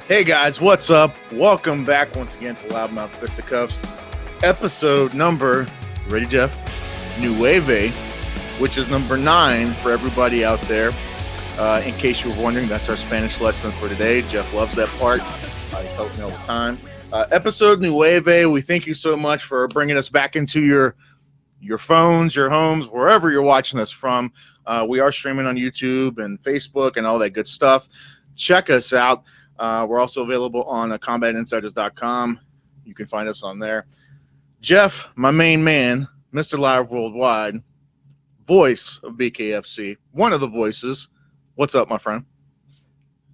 Hey guys, what's up? Welcome back once again to Loudmouth Fisticuffs, episode number, ready Jeff? Nueve, which is number 9 for everybody out there. In case you were wondering, that's our Spanish lesson for today. Jeff loves that part. He tells me all the time. Episode Nueve, we thank you so much for bringing us back into your phones, your homes, wherever you're watching us from. We are streaming on YouTube and Facebook and all that good stuff. Check us out. We're also available on combatinsiders.com. You can find us on there. Jeff, my main man, Mr. Live Worldwide, voice of BKFC, one of the voices. What's up, my friend?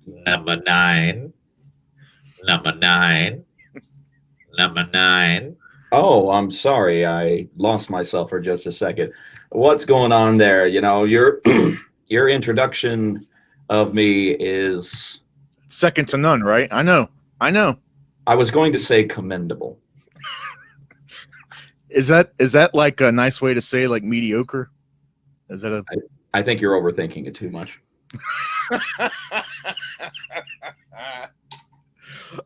Number 9. Oh, I'm sorry. I lost myself for just a second. What's going on there? You know, your introduction of me is second to none, right? I know. I was going to say commendable. Is that like a nice way to say like mediocre? Is that a I think you're overthinking it too much.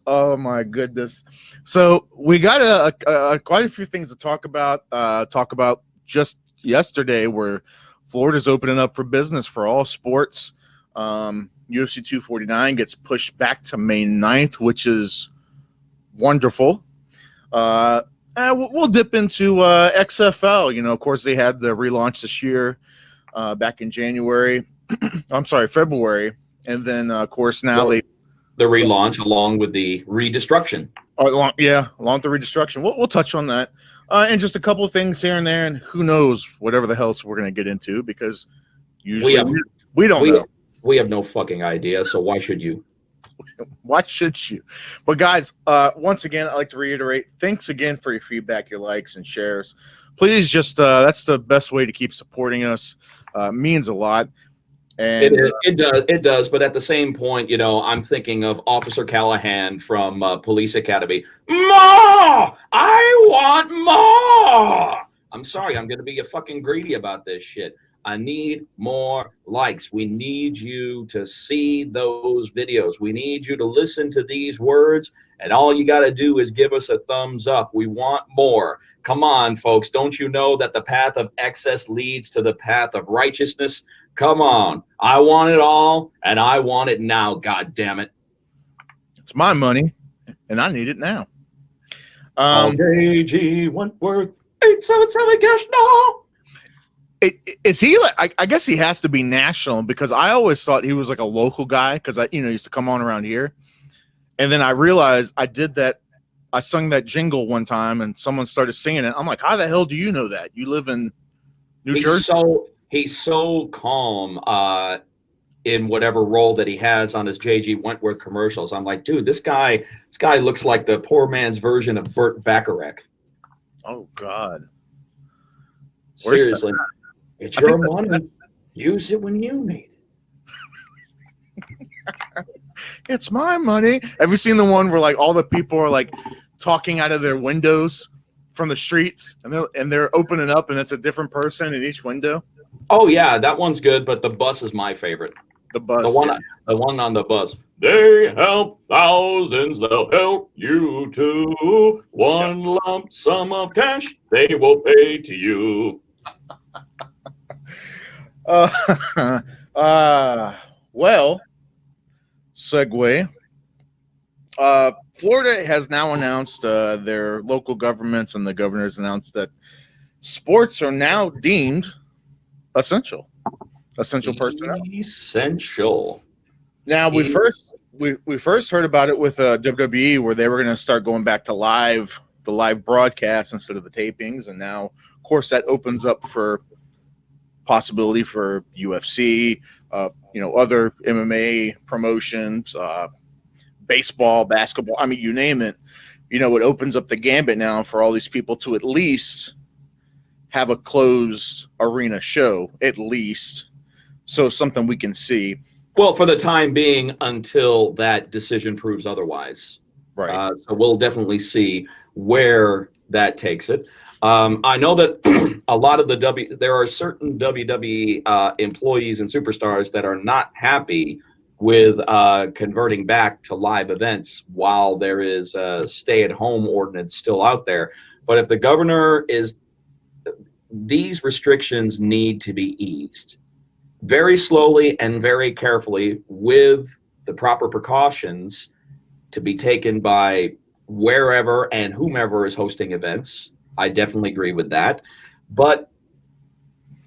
Oh my goodness. So we got quite a few things to talk about. Just yesterday where Florida's opening up for business for all sports. UFC 249 gets pushed back to May 9th, which is wonderful. We'll dip into XFL. You know, of course, they had the relaunch this year back in January. I'm sorry, February. And then, of course, now the relaunch along with the redestruction. Along with the redestruction. We'll touch on that. And just a couple of things here and there. And who knows whatever the hell we're going to get into, because usually we don't know. We have no fucking idea, so why should you? Why should you? But guys, once again, I'd like to reiterate, thanks again for your feedback, your likes and shares. Please just, that's the best way to keep supporting us. Means a lot. And it does. But at the same point, you know, I'm thinking of Officer Callahan from Police Academy. More! I want more! I'm sorry, I'm going to be a fucking greedy about this shit. I need more likes. We need you to see those videos. We need you to listen to these words, and all you got to do is give us a thumbs up. We want more. Come on, folks. Don't you know that the path of excess leads to the path of righteousness? Come on. I want it all, and I want it now, God damn it. It's my money, and I need it now. JG Wentworth, 877 cash now. Is he like? I guess he has to be national, because I always thought he was like a local guy, because I used to come on around here, and then I realized I did that. I sung that jingle one time, and someone started singing it. I'm like, how the hell do you know that? You live in New Jersey. He's so calm in whatever role that he has on his JG Wentworth commercials. I'm like, dude, this guy looks like the poor man's version of Burt Bacharach. Oh God. Seriously. It's your money. Use it when you need it. It's my money. Have you seen the one where like all the people are like talking out of their windows from the streets, and they're opening up, and it's a different person in each window? Oh yeah, that one's good, but the bus is my favorite. The bus. The one on the bus. They help thousands, they'll help you too. One lump sum of cash they will pay to you. Well, segue. Florida has now announced, their local governments and the governors announced that sports are now deemed essential personnel. Essential. Now we first heard about it with WWE, where they were going to start going back to the live broadcasts instead of the tapings, and now, of course, that opens up for possibility for UFC, other MMA promotions, baseball, basketball. I mean, you name it. It opens up the gambit now for all these people to at least have a closed arena show, at least, so something we can see. Well, for the time being, until that decision proves otherwise. Right. So we'll definitely see where that takes it. I know that a lot of there are certain WWE employees and superstars that are not happy with converting back to live events while there is a stay-at-home ordinance still out there. But if the governor is, these restrictions need to be eased very slowly and very carefully with the proper precautions to be taken by wherever and whomever is hosting events. I definitely agree with that. But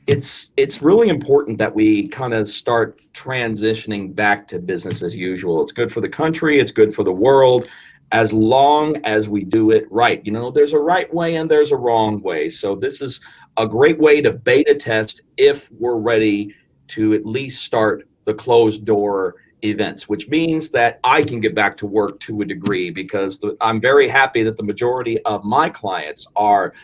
it's really important that we kind of start transitioning back to business as usual. It's good for the country. It's good for the world, as long as we do it right. You know, there's a right way and there's a wrong way. So this is a great way to beta test if we're ready to at least start the closed door events, which means that I can get back to work to a degree, because I'm very happy that the majority of my clients are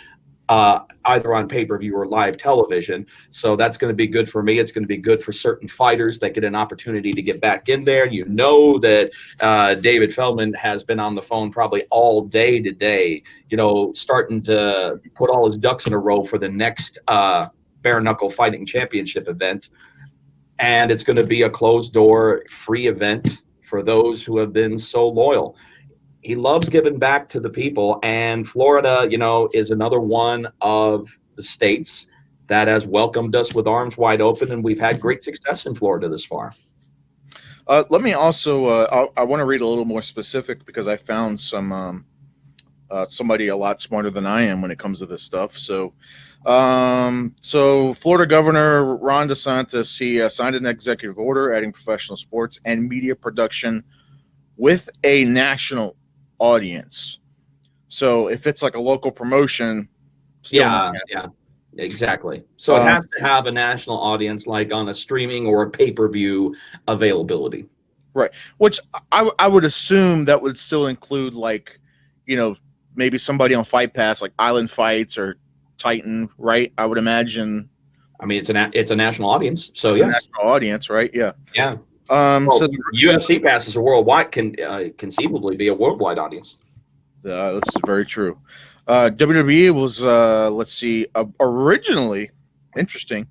either on pay-per-view or live television. So that's going to be good for me. It's going to be good for certain fighters that get an opportunity to get back in there. You know that David Feldman has been on the phone probably all day today, you know, starting to put all his ducks in a row for the next bare knuckle fighting championship event. And it's going to be a closed door free event for those who have been so loyal. He loves giving back to the people, and Florida, you know, is another one of the states that has welcomed us with arms wide open, and we've had great success in Florida this far. Let me also, I want to read a little more specific, because I found some somebody a lot smarter than I am when it comes to this stuff. So Florida Governor Ron DeSantis, he signed an executive order adding professional sports and media production with a national audience. So if it's like a local promotion, yeah, exactly. So it has to have a national audience, like on a streaming or a pay-per-view availability. Right. Which I would assume that would still include, like, you know, maybe somebody on Fight Pass, like Island Fights or Titan, right? I would imagine. I mean, it's a national audience, so yes, national audience, right? Yeah. Yeah. So the UFC passes a worldwide, can conceivably be a worldwide audience. This is very true. WWE was, let's see, originally, interesting,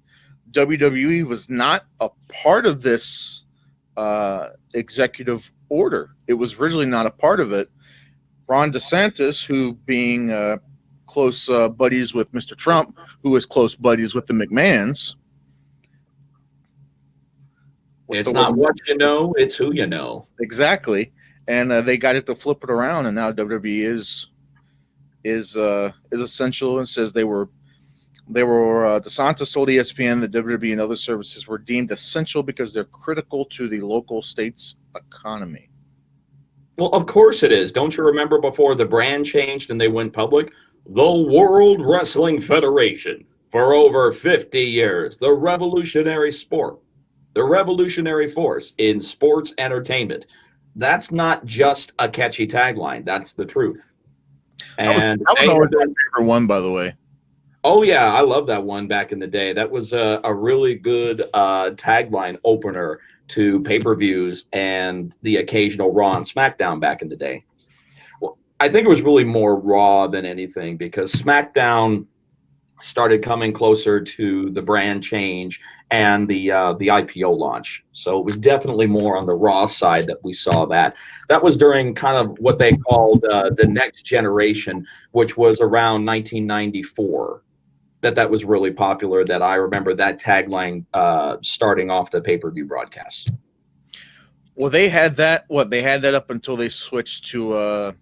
WWE was not a part of this executive order. It was originally not a part of it. Ron DeSantis, who being close buddies with Mr. Trump, who is close buddies with the McMahons. It's not what you know, it's who you know. Exactly. And they got it to flip it around, and now WWE is essential, and says they were DeSantis told ESPN that WWE and other services were deemed essential because they're critical to the local state's economy. Well, of course it is. Don't you remember before the brand changed and they went public? The World Wrestling Federation, for over 50 years, the revolutionary sport, the revolutionary force in sports entertainment. That's not just a catchy tagline. That's the truth. And that was always my favorite one, by the way. Oh, yeah. I love that one back in the day. That was a really good tagline opener to pay-per-views and the occasional Raw and SmackDown back in the day. Well, I think it was really more Raw than anything, because SmackDown started coming closer to the brand change and the IPO launch. So it was definitely more on the Raw side that we saw that. That was during kind of what they called the next generation, which was around 1994. That was really popular, that I remember that tagline starting off the pay-per-view broadcast. Well, they had that. They had that up until they switched to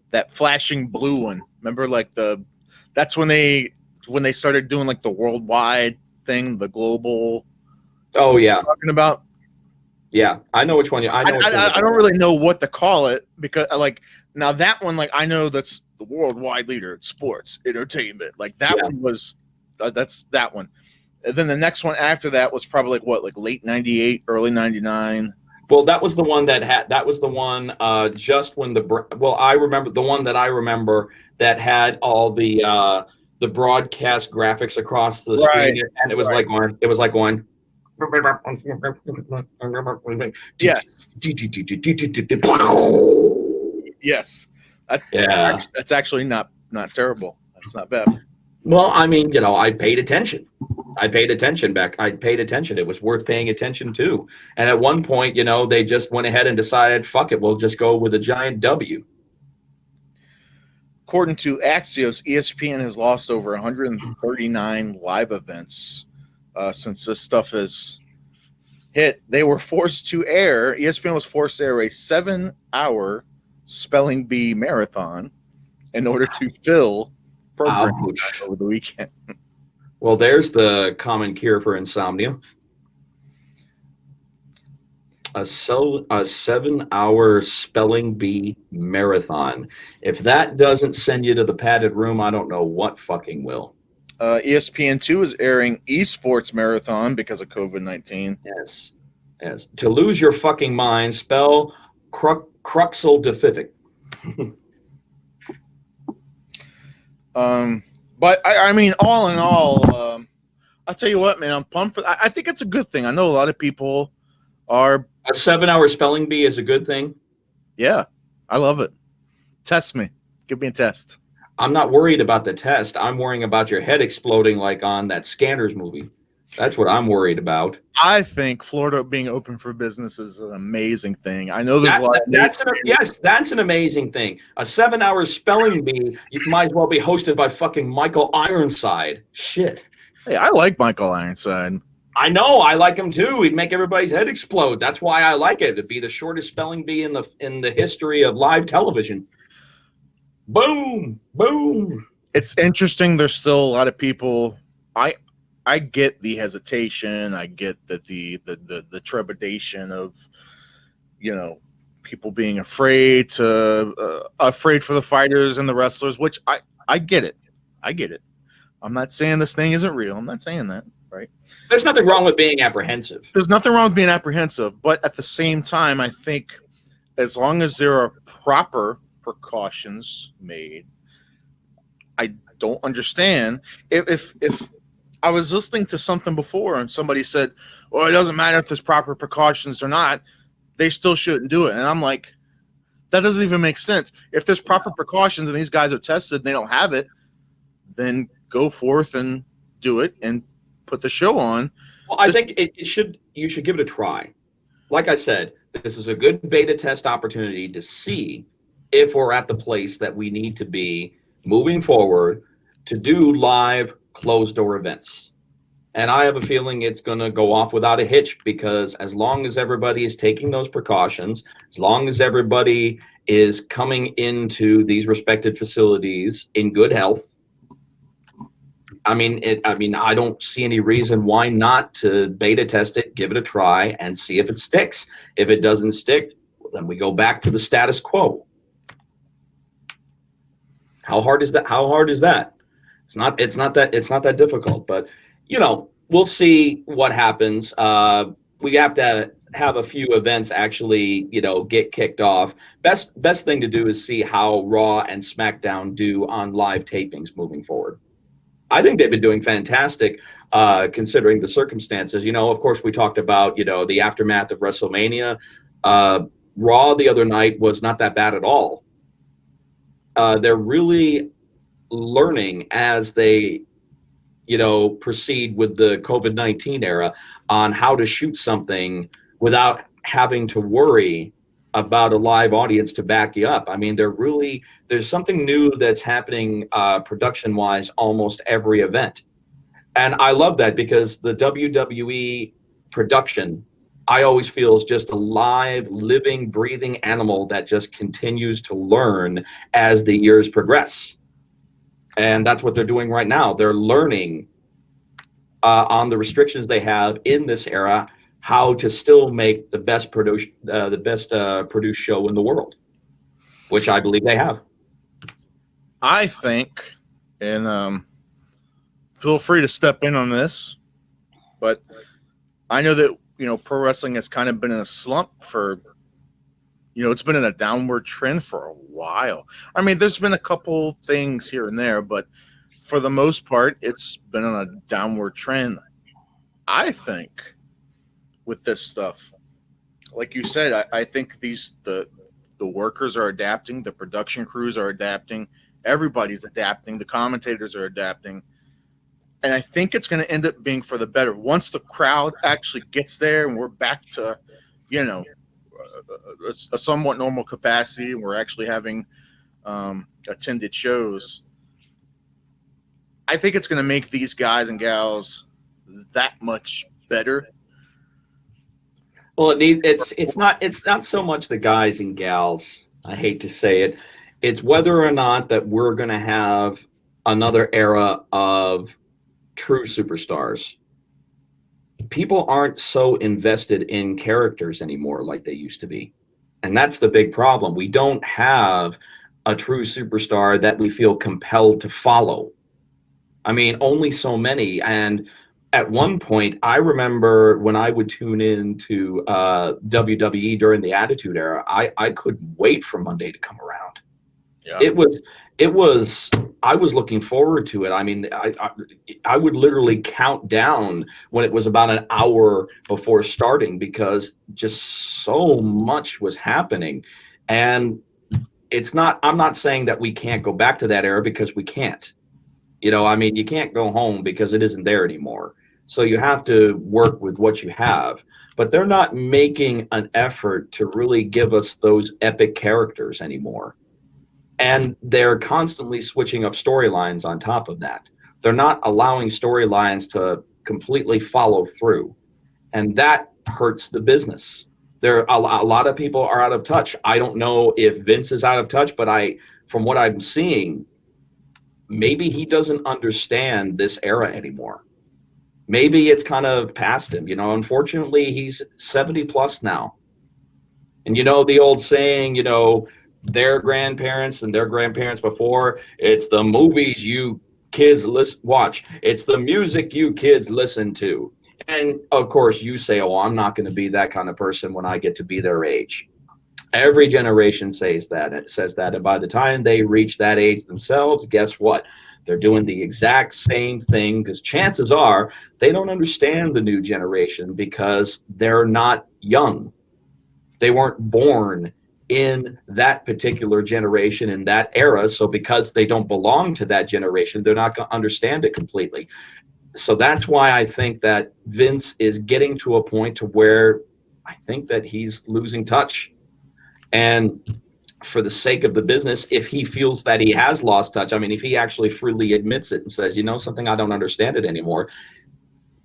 that flashing blue one. Remember, like that's when they started doing like the worldwide thing, the global. Oh yeah, talking about. Yeah, I know which one. I don't really know what to call it, because like now that one, like I know that's the worldwide leader in sports entertainment. Like that one was that's that one. And then the next one after that was probably like late 98, early 99. Well, that was the one just when I remember the one that I remember that had all the broadcast graphics across the screen, and it was like going. Yes. Yes. That's actually not terrible. That's not bad. Well, I mean, I paid attention. I paid attention back. I paid attention. It was worth paying attention to. And at one point, they just went ahead and decided, fuck it, we'll just go with a giant W. According to Axios, ESPN has lost over 139 live events since this stuff has hit. They were forced to air. ESPN was forced to air a 7-hour spelling bee marathon in order to fill programming over the weekend. Well, there's the common cure for insomnia. A 7-hour spelling bee marathon. If that doesn't send you to the padded room, I don't know what fucking will. ESPN2 is airing esports marathon because of COVID-19. Yes. To lose your fucking mind, spell Cruxel-defific. But I mean, all in all, I'll tell you what, man, I'm pumped for. I think it's a good thing. I know a lot of people are. A 7-hour spelling bee is a good thing. Yeah, I love it. Test me. Give me a test. I'm not worried about the test. I'm worrying about your head exploding like on that Scanners movie. That's what I'm worried about. I think Florida being open for business is an amazing thing. I know there's a lot of that's an amazing thing. A 7-hour spelling bee, you might as well be hosted by fucking Michael Ironside. Shit. Hey, I like Michael Ironside. I know, I like him too. He'd make everybody's head explode. That's why I like it. It'd be the shortest spelling bee in the history of live television. Boom, boom. It's interesting. There's still a lot of people. I get the hesitation. I get that the trepidation of, people being afraid for the fighters and the wrestlers, which I get it. I get it. I'm not saying this thing isn't real. I'm not saying that, right? There's nothing wrong with being apprehensive. There's nothing wrong with being apprehensive, but at the same time, I think as long as there are proper precautions made, I don't understand if I was listening to something before and somebody said, well, it doesn't matter if there's proper precautions or not, they still shouldn't do it. And I'm like, that doesn't even make sense. If there's proper precautions and these guys are tested and they don't have it, then go forth and do it and put the show on. Well, I think you should give it a try. Like I said, this is a good beta test opportunity to see if we're at the place that we need to be moving forward to do live closed-door events. And I have a feeling it's going to go off without a hitch, because as long as everybody is taking those precautions, as long as everybody is coming into these respected facilities in good health, I don't see any reason why not to beta test it, give it a try, and see if it sticks. If it doesn't stick, then we go back to the status quo. How hard is that? It's not that difficult, but we'll see what happens. We have to have a few events actually, get kicked off. Best thing to do is see how Raw and SmackDown do on live tapings moving forward. I think they've been doing fantastic, considering the circumstances. Of course, we talked about, the aftermath of WrestleMania. Raw the other night was not that bad at all. They're really learning as they, proceed with the COVID-19 era on how to shoot something without having to worry about a live audience to back you up. I mean, there's something new that's happening production-wise almost every event. And I love that, because the WWE production, I always feel, is just a live, living, breathing animal that just continues to learn as the years progress. And that's what they're doing right now. They're learning on the restrictions they have in this era, how to still make the best produced show in the world, which I believe they have. I think, and feel free to step in on this, but I know that pro wrestling has kind of been in a slump for, it's been in a downward trend for a while. I mean, there's been a couple things here and there, but for the most part, it's been on a downward trend. I think with this stuff, like you said, I think the workers are adapting, the production crews are adapting, everybody's adapting, the commentators are adapting. And I think it's going to end up being for the better once the crowd actually gets there and we're back to, you know, a somewhat normal capacity. We're actually having attended shows. I think it's going to make these guys and gals that much better. Well, it's not so much the guys and gals. I hate to say it. It's whether or not that we're going to have another era of true superstars. People aren't so invested in characters anymore like they used to be. And that's the big problem. We don't have a true superstar that we feel compelled to follow. I mean, only so many. And at one point, I remember when I would tune in to WWE during the Attitude Era, I couldn't wait for Monday to come around. Yeah. I was looking forward to it. I mean, I would literally count down when it was about an hour before starting because just so much was happening. And I'm not saying that we can't go back to that era because we can't. You know, I mean, you can't go home because it isn't there anymore. So you have to work with what you have. But they're not making an effort to really give us those epic characters anymore. And they're constantly switching up storylines on top of that. They're not allowing storylines to completely follow through. And that hurts the business. A lot of people are out of touch. I don't know if Vince is out of touch, but from what I'm seeing, maybe he doesn't understand this era anymore. Maybe it's kind of past him. You know, unfortunately, he's 70 plus now. And you know, the old saying, you know, their grandparents and their grandparents before, it's the movies you kids watch. It's the music you kids listen to. And of course you say, oh, I'm not going to be that kind of person when I get to be their age. Every generation says that. And by the time they reach that age themselves, guess what? They're doing the exact same thing because chances are they don't understand the new generation because they're not young. They weren't born in that particular generation, in that era. So because they don't belong to that generation, they're not going to understand it completely. So that's why I think that Vince is getting to a point to where I think that he's losing touch. And for the sake of the business, if he feels that he has lost touch, I mean, if he actually freely admits it and says, you know, something, I don't understand it anymore,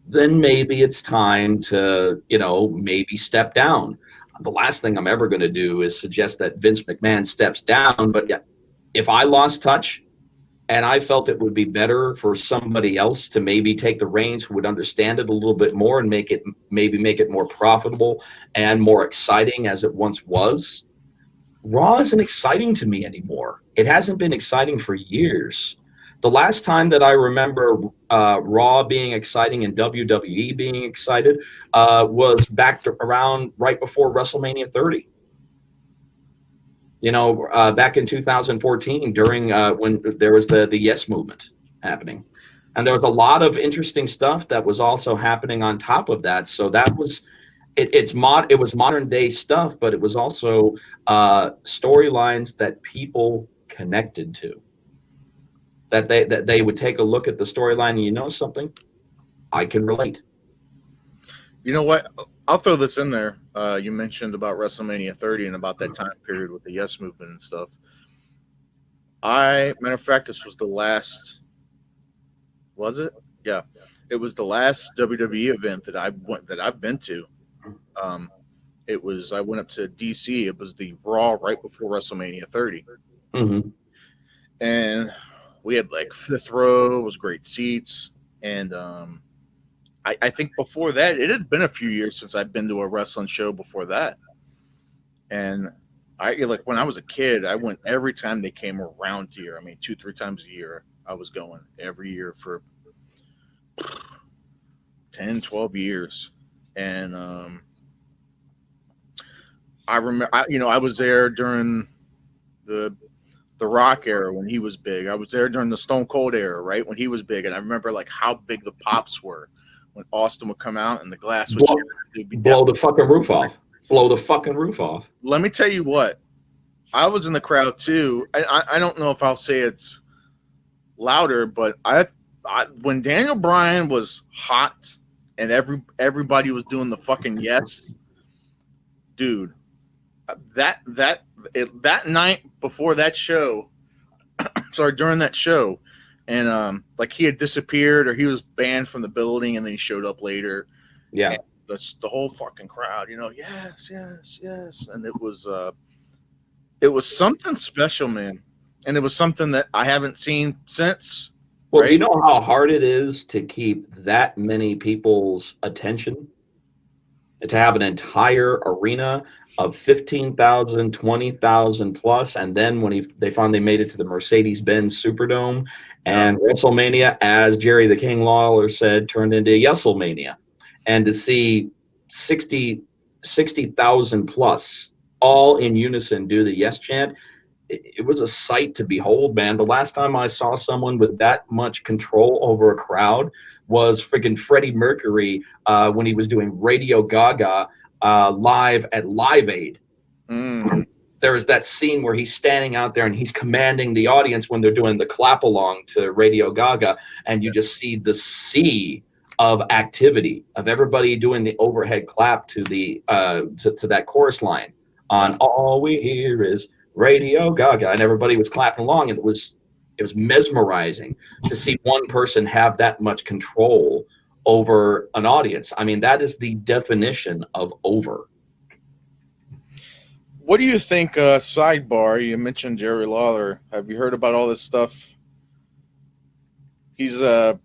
then maybe it's time to, you know, maybe step down. The last thing I'm ever going to do is suggest that Vince McMahon steps down. But if I lost touch and I felt it would be better for somebody else to maybe take the reins who would understand it a little bit more and make it more profitable and more exciting as it once was, Raw isn't exciting to me anymore. It hasn't been exciting for years. The last time that I remember Raw being exciting and WWE being excited was around right before WrestleMania 30. You know, back in 2014 during when there was the Yes Movement happening. And there was a lot of interesting stuff that was also happening on top of that. So that was it was modern day stuff, but it was also storylines that people connected to. That they would take a look at the storyline and, you know something, I can relate. You know what? I'll throw this in there. You mentioned about WrestleMania 30 and about that time period with the Yes Movement and stuff. Matter of fact, this was the last. Was it? Yeah, it was the last WWE event that I've been to. I went up to DC. It was the Raw right before WrestleMania 30, and we had like fifth row. It was great seats, and I think before that, it had been a few years since I'd been to a wrestling show before that. And when I was a kid, I went every time they came around here. I mean, 2-3 times a year, I was going every year for 10, 12 years. And I remember, I was there during the Rock era when he was big. I was there during the Stone Cold era, right, when he was big. And I remember like how big the pops were when Austin would come out and the glass would blow the fucking roof off. Blow the fucking roof off. Let me tell you what, I was in the crowd too. I don't know if I'll say it's louder, but I when Daniel Bryan was hot and everybody was doing the fucking yes, dude. That night before that show, sorry, during that show, and like he had disappeared or he was banned from the building, and then he showed up later. Yeah. And the whole fucking crowd, yes, yes, yes, and it was something special, man, and it was something that I haven't seen since. Well, right? do you know how hard it is to keep that many people's attention? And to have an entire arena of 15,000, 20,000 plus, and then when they finally made it to the Mercedes-Benz Superdome and WrestleMania, as Jerry the King Lawler said, turned into Yeselmania. And to see 60,000 plus all in unison do the yes chant, it was a sight to behold, man. The last time I saw someone with that much control over a crowd was freaking Freddie Mercury when he was doing Radio Gaga live at Live Aid. There is that scene where he's standing out there and he's commanding the audience when they're doing the clap along to Radio Gaga, and you just see the sea of activity of everybody doing the overhead clap to the to that chorus line on All We Hear Is Radio Gaga, and everybody was clapping along, and it was mesmerizing to see one person have that much control over an audience. I mean, that is the definition of over. What do you think, sidebar, you mentioned Jerry Lawler. Have you heard about all this stuff? He's I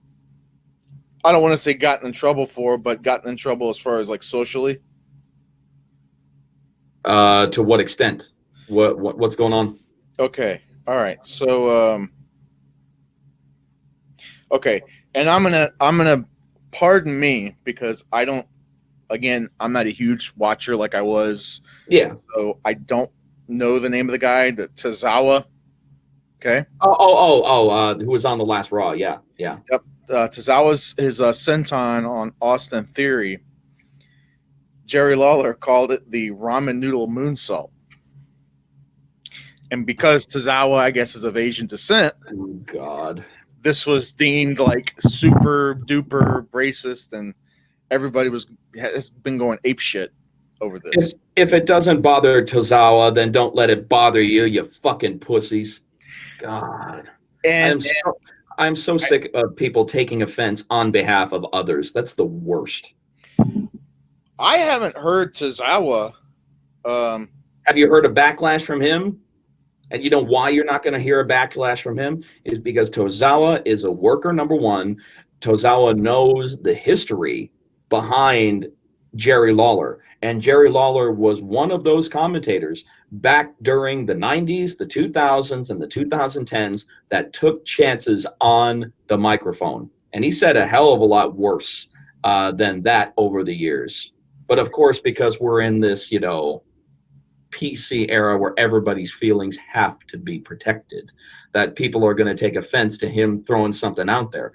don't want to say gotten in trouble for, but gotten in trouble as far as like socially. To what extent? What's going on? Okay. All right. So okay. And I'm gonna pardon me because I don't, again, I'm not a huge watcher like I was. Yeah. So I don't know the name of the guy, the Tozawa. Okay. Who was on the last Raw? Yeah. Yep. Tozawa's his senton on Austin Theory. Jerry Lawler called it the ramen noodle moonsault. And because Tozawa, I guess, is of Asian descent, Oh, God, this was deemed like super duper racist, and everybody has been going ape shit over this. If it doesn't bother Tozawa, then don't let it bother you, you fucking pussies. God, And I'm so sick of people taking offense on behalf of others. That's the worst. I haven't heard Tozawa. Have you heard a backlash from him? And you know why you're not going to hear a backlash from him is because Tozawa is a worker, number one. Tozawa knows the history behind Jerry Lawler. And Jerry Lawler was one of those commentators back during the 90s, the 2000s, and the 2010s that took chances on the microphone. And he said a hell of a lot worse than that over the years. But of course, because we're in this, PC era where everybody's feelings have to be protected, that people are going to take offense to him throwing something out there.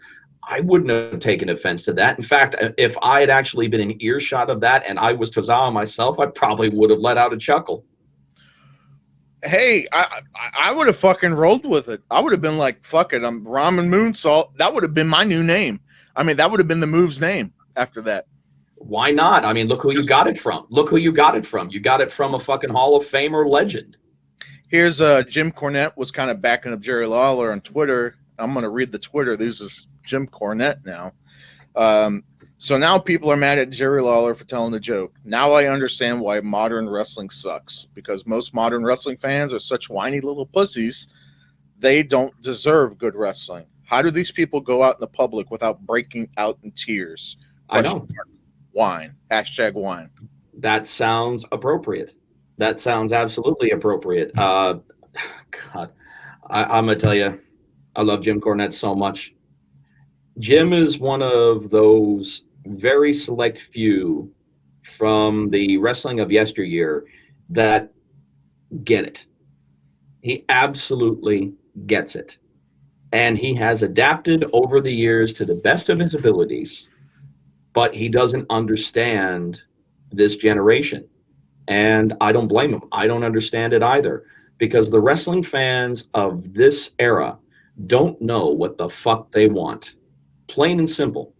I wouldn't have taken offense to that. In fact, if I had actually been in earshot of that and I was Tozawa myself, I probably would have let out a chuckle. Hey, I would have fucking rolled with it. I would have been like, fuck it, I'm Ramen Moonsault. That would have been my new name. I mean, that would have been the move's name after that. Why not? I mean, look who you got it from. Look who you got it from. You got it from a fucking Hall of Famer legend. Here's Jim Cornette was kind of backing up Jerry Lawler on Twitter. I'm going to read the Twitter. This is Jim Cornette now. So now people are mad at Jerry Lawler for telling the joke. Now I understand why modern wrestling sucks, because most modern wrestling fans are such whiny little pussies. They don't deserve good wrestling. How do these people go out in the public without breaking out in tears? I know. Whine. #whine. That sounds appropriate. That sounds absolutely appropriate. God, I'm going to tell you, I love Jim Cornette so much. Jim is one of those very select few from the wrestling of yesteryear that get it. He absolutely gets it. And he has adapted over the years to the best of his abilities, but he doesn't understand this generation. And I don't blame him. I don't understand it either, because the wrestling fans of this era don't know what the fuck they want. Plain and simple.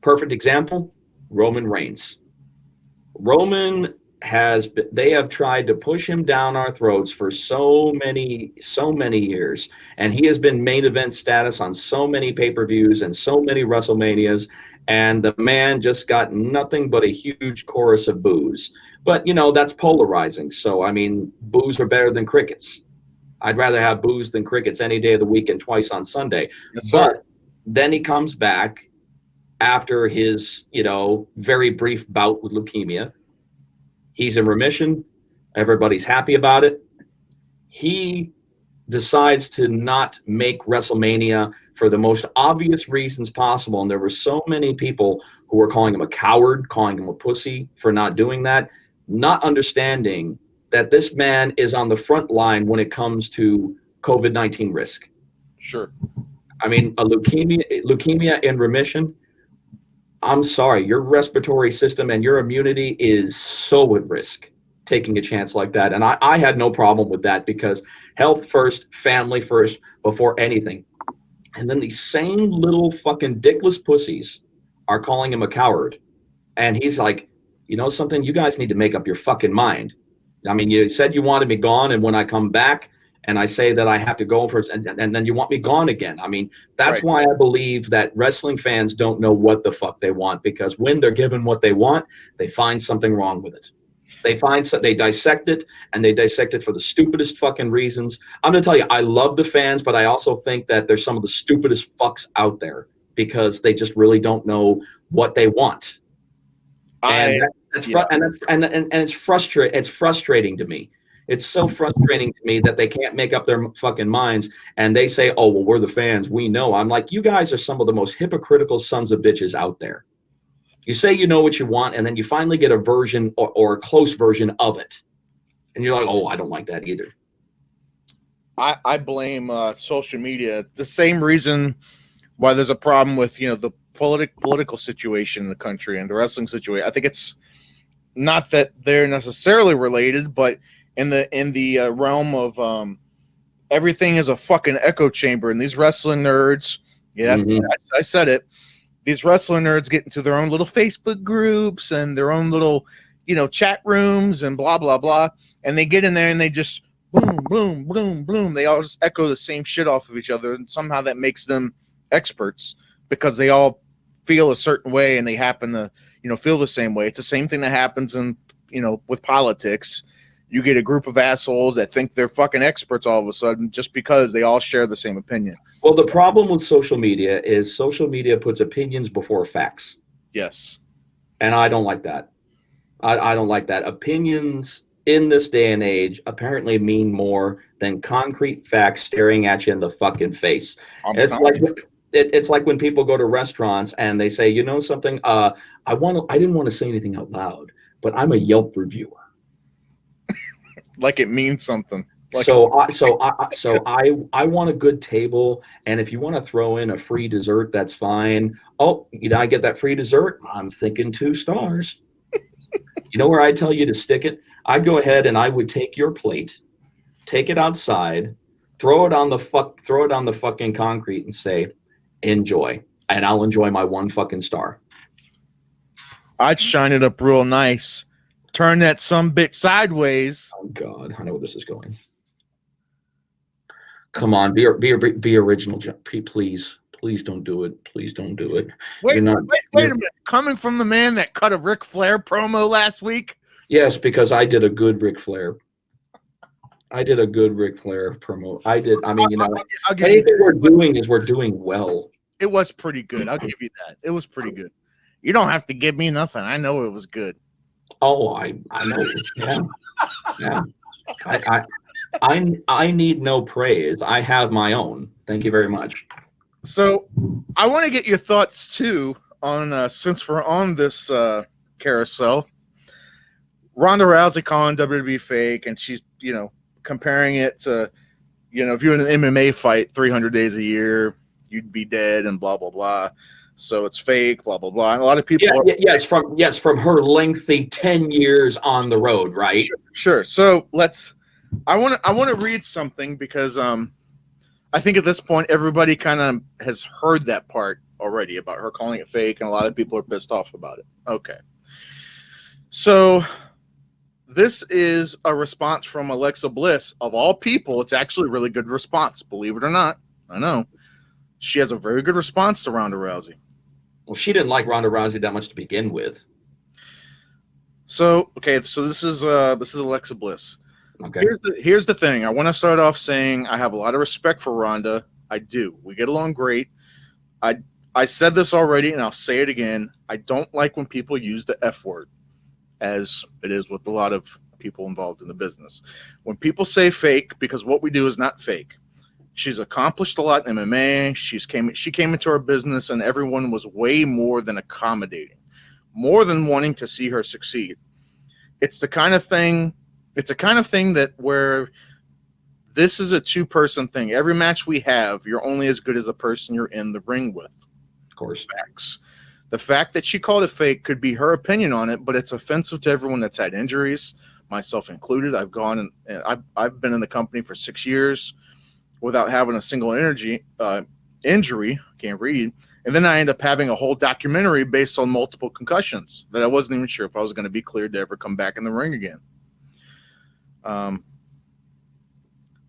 Perfect example, Roman Reigns. Roman they have tried to push him down our throats for so many years, and he has been main event status on so many pay-per-views and so many WrestleManias, and the man just got nothing but a huge chorus of boos. But that's polarizing. So I mean, boos are better than crickets. I'd rather have boos than crickets any day of the week and twice on Sunday. Yes, but then he comes back after his very brief bout with leukemia. He's in remission. Everybody's happy about it. He decides to not make WrestleMania for the most obvious reasons possible. And there were so many people who were calling him a coward, calling him a pussy for not doing that, not understanding that this man is on the front line when it comes to COVID-19 risk. Sure. I mean, a leukemia in remission, I'm sorry, your respiratory system and your immunity is so at risk taking a chance like that. And I had no problem with that, because health first, family first, before anything. And then these same little fucking dickless pussies are calling him a coward. And he's like, you know something? You guys need to make up your fucking mind. I mean, you said you wanted me gone, and when I come back and I say that I have to go first, and then you want me gone again. I mean, that's why I believe that wrestling fans don't know what the fuck they want, because when they're given what they want, they find something wrong with it. They dissect it, and they dissect it for the stupidest fucking reasons. I'm going to tell you, I love the fans, but I also think that they're some of the stupidest fucks out there, because they just really don't know what they want. It's frustrating to me. It's so frustrating to me that they can't make up their fucking minds, and they say, oh, well, we're the fans, we know. I'm like, you guys are some of the most hypocritical sons of bitches out there. You say you know what you want, and then you finally get a version or a close version of it. And you're like, oh, I don't like that either. I blame social media. The same reason why there's a problem with, the political situation in the country and the wrestling situation. I think it's not that they're necessarily related, but in the realm of everything is a fucking echo chamber, and these wrestling nerds, I said it, these wrestling nerds get into their own little Facebook groups and their own little chat rooms and blah blah blah, and they get in there and they just boom boom boom boom, they all just echo the same shit off of each other, and somehow that makes them experts because they all feel a certain way and they happen to feel the same way. It's the same thing that happens in with politics. You get a group of assholes that think they're fucking experts all of a sudden just because they all share the same opinion. Well, the problem with social media is social media puts opinions before facts. Yes. And I don't like that. I don't like that. Opinions in this day and age apparently mean more than concrete facts staring at you in the fucking face. It's like when people go to restaurants and they say, you know something, I didn't want to say anything out loud, but I'm a Yelp reviewer. Like it means something. Like I want a good table, and if you want to throw in a free dessert, that's fine. Oh, I get that free dessert? I'm thinking 2 stars. You know where I tell you to stick it? I'd go ahead and I would take your plate, take it outside, throw it on the fucking concrete, and say, enjoy, and I'll enjoy my 1 fucking star. I'd shine it up real nice. Turn that sumbitch sideways. Oh God, I know where this is going. Come on, be original, please. Please don't do it. Please don't do it. Wait a minute. Coming from the man that cut a Ric Flair promo last week? Yes, because I did a good Ric Flair. I did a good Ric Flair promo. I did. I mean, anything we're doing well. It was pretty good. I'll give you that. It was pretty good. You don't have to give me nothing. I know it was good. Oh, I know. Yeah. I need no praise. I have my own. Thank you very much. So I want to get your thoughts too on since we're on this carousel. Ronda Rousey calling WWE fake, and she's comparing it to if you're in an MMA fight 300 days a year, you'd be dead and blah blah blah. So it's fake, blah blah blah. And a lot of people, from her lengthy 10 years on the road, right? Sure. So I want to read something because I think at this point, everybody kind of has heard that part already about her calling it fake, and a lot of people are pissed off about it. Okay. So this is a response from Alexa Bliss. Of all people, it's actually a really good response, believe it or not. I know. She has a very good response to Ronda Rousey. Well, she didn't like Ronda Rousey that much to begin with. So, okay, so this is Alexa Bliss. Okay. Here's the thing. I want to start off saying I have a lot of respect for Ronda. I do. We get along great. I said this already, and I'll say it again. I don't like when people use the F word, as it is with a lot of people involved in the business. When people say fake, because what we do is not fake. She's accomplished a lot in MMA. She came into our business, and everyone was way more than accommodating, more than wanting to see her succeed. It's the kind of thing that where this is a two-person thing. Every match we have, you're only as good as the person you're in the ring with. Of course. Facts. The fact that she called it fake could be her opinion on it, but it's offensive to everyone that's had injuries, myself included. I've I've been in the company for 6 years without having a single injury. Can't read. And then I end up having a whole documentary based on multiple concussions that I wasn't even sure if I was going to be cleared to ever come back in the ring again.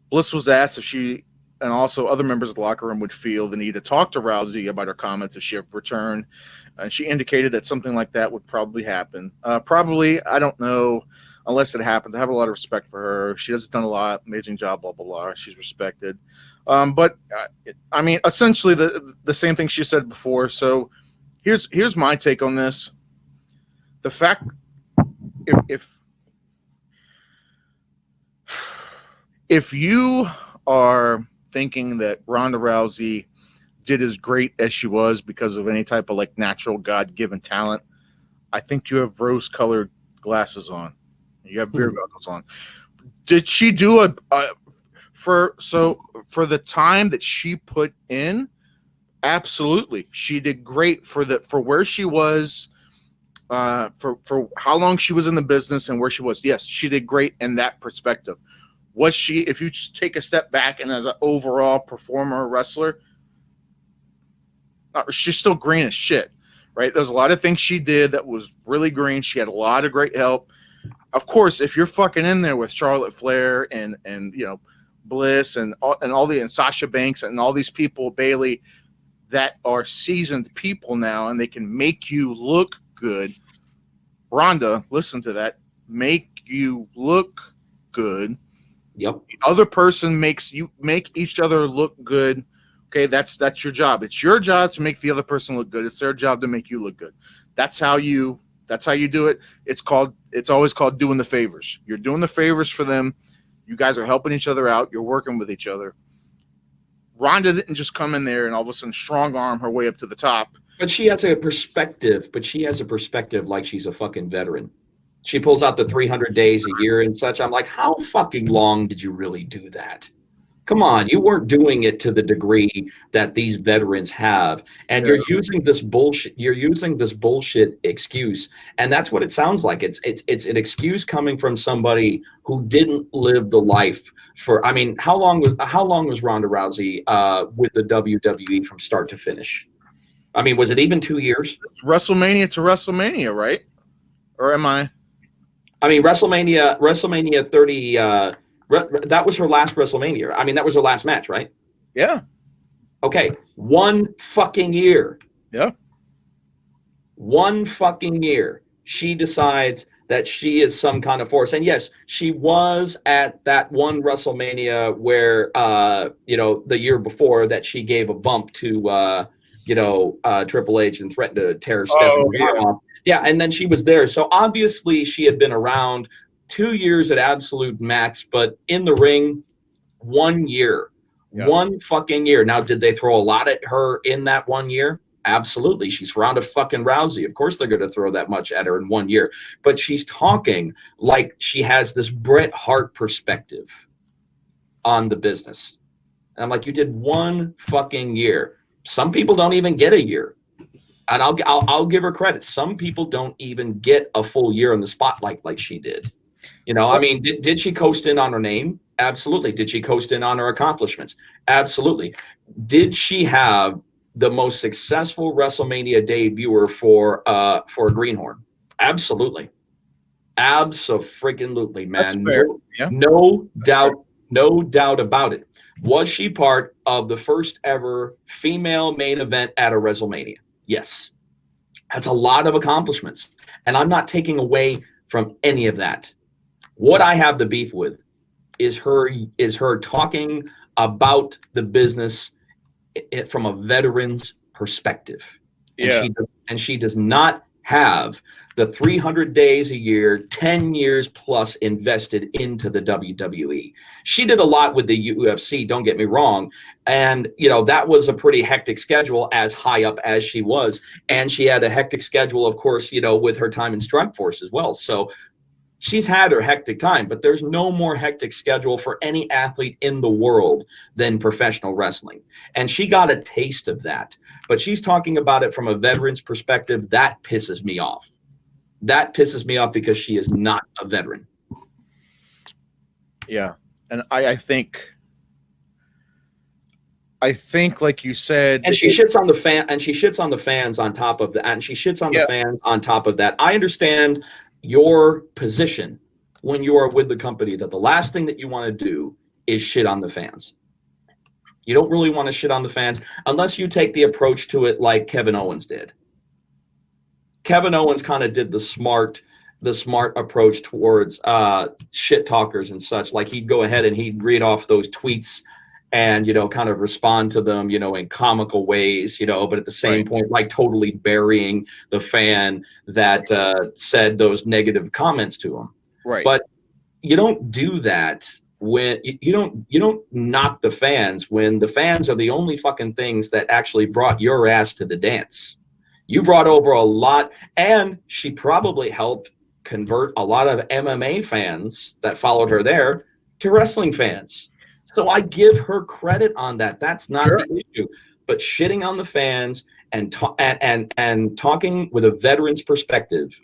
Bliss was asked if she and also other members of the locker room would feel the need to talk to Rousey about her comments if she returned. And she indicated that something like that would probably happen. Probably, I don't know, unless it happens. I have a lot of respect for her. She has done a lot, amazing job, blah, blah, blah. She's respected. But I mean, essentially the same thing she said before. So here's my take on this. The fact, if you are thinking that Ronda Rousey did as great as she was because of any type of like natural God-given talent, I think you have rose-colored glasses on. You have beer goggles on. Did she do for the time that she put in? Absolutely, she did great for where she was, for how long she was in the business and where she was. Yes, she did great in that perspective. Was she, if you just take a step back and as an overall performer, wrestler, she's still green as shit, right? There's a lot of things she did that was really green. She had a lot of great help. Of course, if you're fucking in there with Charlotte Flair and you know, Bliss and Sasha Banks and all these people, Bailey, that are seasoned people now and they can make you look good. Ronda, listen to that. Make you look good. Yep. The other person make each other look good. Okay, that's your job. It's your job to make the other person look good. It's their job to make you look good. That's how you do it. It's always called doing the favors. You're doing the favors for them. You guys are helping each other out. You're working with each other. Ronda didn't just come in there and all of a sudden strong arm her way up to the top. But she has a perspective. Like she's a fucking veteran. She pulls out the 300 days a year and such. I'm like, how fucking long did you really do that? Come on, you weren't doing it to the degree that these veterans have. And you're using this bullshit. You're using this bullshit excuse. And that's what it sounds like. It's an excuse coming from somebody who didn't live the life for, I mean, how long was Ronda Rousey with the WWE from start to finish? I mean, was it even 2 years? It's WrestleMania to WrestleMania, right? Or am I? I mean, WrestleMania 30, that was her last WrestleMania. I mean, that was her last match, right? Yeah. Okay. 1 fucking year. Yeah. 1 fucking year. She decides that she is some kind of force. And yes, she was at that one WrestleMania where, the year before that she gave a bump to, Triple H and threatened to tear Stephanie's arm off. Yeah, and then she was there. So obviously she had been around 2 years at absolute max, but in the ring, 1 year. Yeah. 1 fucking year. Now, did they throw a lot at her in that 1 year? Absolutely. She's Ronda fucking Rousey. Of course they're going to throw that much at her in 1 year. But she's talking like she has this Bret Hart perspective on the business. And I'm like, you did 1 fucking year. Some people don't even get a year. And I'll give her credit. Some people don't even get a full year in the spotlight like she did. You know, I mean, did she coast in on her name? Absolutely. Did she coast in on her accomplishments? Absolutely. Did she have the most successful WrestleMania debuter for a greenhorn? Absolutely. Abso-freaking-lutely, man. That's fair. No doubt about it. Was she part of the first ever female main event at a WrestleMania? Yes. That's a lot of accomplishments. And I'm not taking away from any of that. What I have the beef with is her talking about the business from a veteran's perspective. Yeah. And she does not have the 300 days a year, 10 years plus invested into the WWE. She did a lot with the UFC, don't get me wrong. And, you know, that was a pretty hectic schedule as high up as she was. And she had a hectic schedule, of course, you know, with her time in Strikeforce as well. So she's had her hectic time, but there's no more hectic schedule for any athlete in the world than professional wrestling. And she got a taste of that. But she's talking about it from a veteran's perspective. That pisses me off. That pisses me off because she is not a veteran. Yeah. And I think like you said, and she shits on the fans on top of that. And she shits on the fans on top of that. I understand your position when you are with the company that the last thing that you want to do is shit on the fans. You don't really want to shit on the fans unless you take the approach to it like Kevin Owens did. Kevin Owens kind of did the smart approach towards shit talkers and such. Like he'd go ahead and he'd read off those tweets and, you know, kind of respond to them, you know, in comical ways, you know, but at the same point, like totally burying the fan that said those negative comments to him. Right. But you don't do that when you don't knock the fans when the fans are the only fucking things that actually brought your ass to the dance. You brought over a lot, and she probably helped convert a lot of MMA fans that followed her there to wrestling fans. So I give her credit on that. That's not the issue. But shitting on the fans and talking with a veteran's perspective,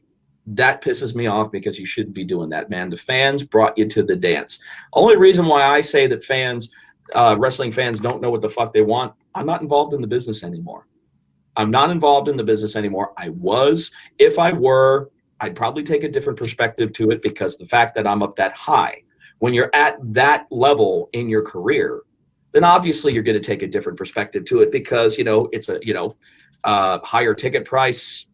that pisses me off because you shouldn't be doing that, man. The fans brought you to the dance. Only reason why I say that wrestling fans don't know what the fuck they want, I'm not involved in the business anymore. I'm not involved in the business anymore. I was. If I were, I'd probably take a different perspective to it because the fact that I'm up that high, when you're at that level in your career, then obviously you're going to take a different perspective to it because, you know, it's a, you know, higher ticket price,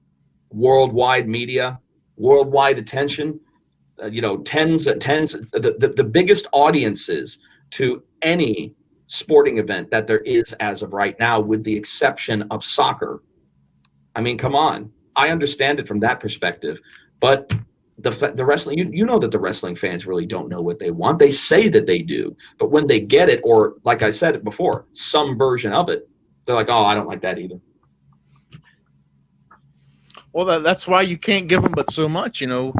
worldwide media, worldwide attention, you know, tens, the biggest audiences to any sporting event that there is as of right now, with the exception of soccer. I mean, come on. I understand it from that perspective, but the wrestling, you know that the wrestling fans really don't know what they want. They say that they do, but when they get it, or like I said it before, some version of it, they're like, oh, I don't like that either. Well, that's why you can't give them but so much, you know.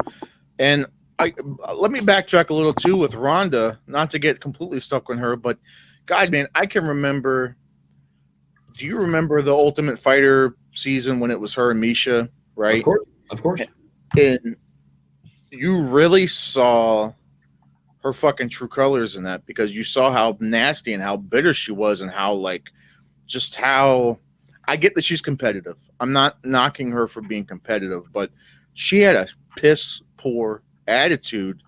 And let me backtrack a little too with Ronda, not to get completely stuck on her, but God, man, I can remember. Do you remember the Ultimate Fighter season when it was her and Misha, right? Of course. And you really saw her fucking true colors in that because you saw how nasty and how bitter she was and how, like, just how I get that she's competitive. I'm not knocking her for being competitive, but she had a piss poor attitude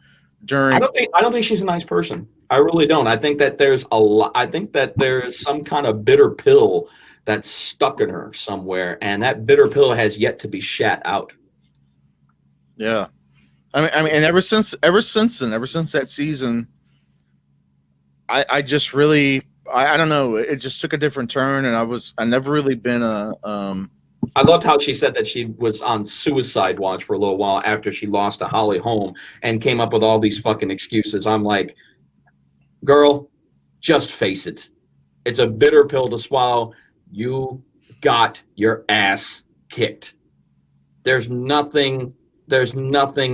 during. I don't think she's a nice person. I really don't. I think that there's some kind of bitter pill that's stuck in her somewhere, and that bitter pill has yet to be shat out. Yeah. I mean, and ever since that season, I just really, I don't know, it just took a different turn, and I never really been a. I loved how she said that she was on suicide watch for a little while after she lost to Holly Holm and came up with all these fucking excuses. I'm like, girl, just face it. It's a bitter pill to swallow. You got your ass kicked. There's nothing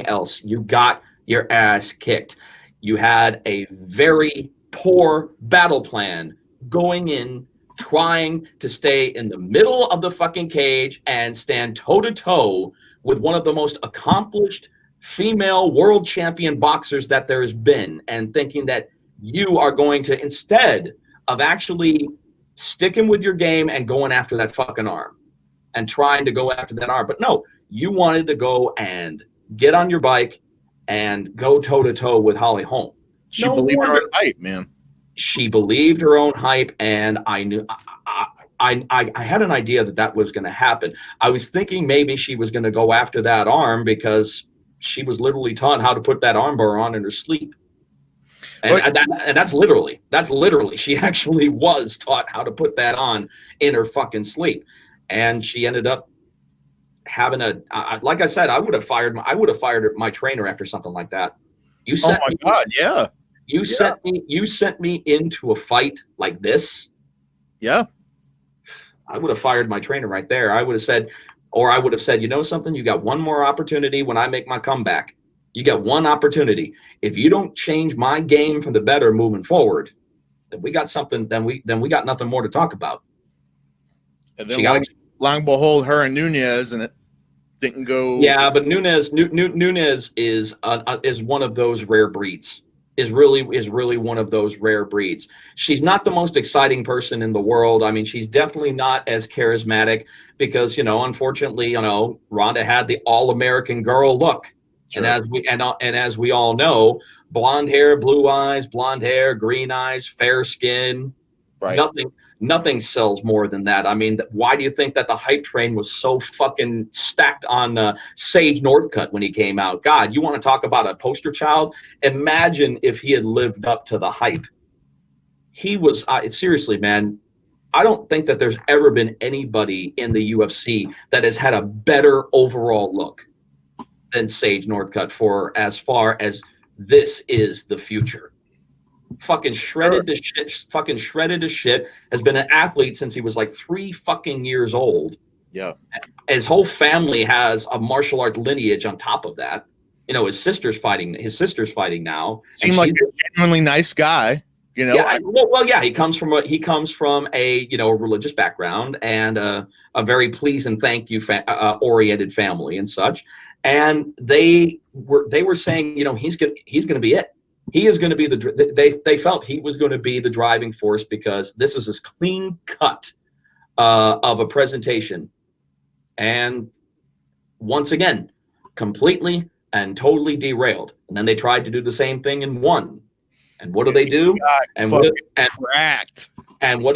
else. You got your ass kicked. You had a very poor battle plan going in, trying to stay in the middle of the fucking cage and stand toe-to-toe with one of the most accomplished female world champion boxers that there's been, and thinking that you are going to, instead of actually sticking with your game and going after that fucking arm and trying to go after that arm. But no, you wanted to go and get on your bike and go toe-to-toe with Holly Holm. She believed her own hype, man. She believed her own hype, and I knew I had an idea that was going to happen. I was thinking maybe she was going to go after that arm because she was literally taught how to put that armbar on in her sleep. And that's literally, she actually was taught how to put that on in her fucking sleep. And she ended up having like I said, I would have fired my trainer after something like that. You sent You sent me into a fight like this. Yeah. I would have fired my trainer right there. I would have said, you know something? You got one more opportunity when I make my comeback. You got one opportunity. If you don't change my game for the better moving forward, then we got something. Then we got nothing more to talk about. And then long and behold, her and Nunes, and it didn't go. Yeah, but Nunes is one of those rare breeds. Is really one of those rare breeds. She's not the most exciting person in the world. I mean, she's definitely not as charismatic because, unfortunately, Ronda had the all-American girl look. Sure. And as we all know, blonde hair, blue eyes, blonde hair, green eyes, fair skin. Right. Nothing sells more than that. I mean, why do you think that the hype train was so fucking stacked on Sage Northcutt when he came out? God, you want to talk about a poster child? Imagine if he had lived up to the hype. He was, seriously, man, I don't think that there's ever been anybody in the UFC that has had a better overall look than Sage Northcutt for as far as this is the future. Fucking shredded to shit, has been an athlete since he was like 3 fucking years old. Yeah. His whole family has a martial arts lineage on top of that. His sister's fighting now. Seems like a genuinely nice guy, Yeah, yeah, he comes from a religious background and a very please and thank you oriented family and such. And they were saying, he's gonna be it. He is going to be they felt he was going to be the driving force because this is as clean cut of a presentation. And once again, completely and totally derailed. And then they tried to do the same thing and won. And what do they do? And what did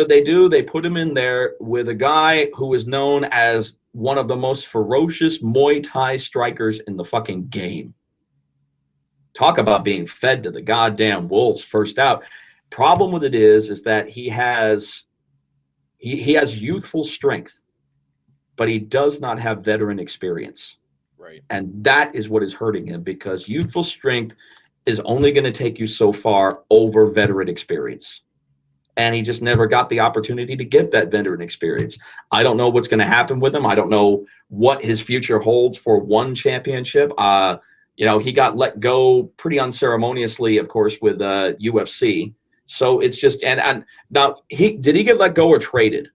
they do? They put him in there with a guy who is known as one of the most ferocious Muay Thai strikers in the fucking game. Talk about being fed to the goddamn wolves first out. Problem with it is that he has youthful strength, but he does not have veteran experience. Right. And that is what is hurting him because youthful strength is only going to take you so far over veteran experience. And he just never got the opportunity to get that veteran experience. I don't know what's going to happen with him. I don't know what his future holds for one championship. He got let go pretty unceremoniously, of course, with UFC. So it's just and now did he get let go or traded?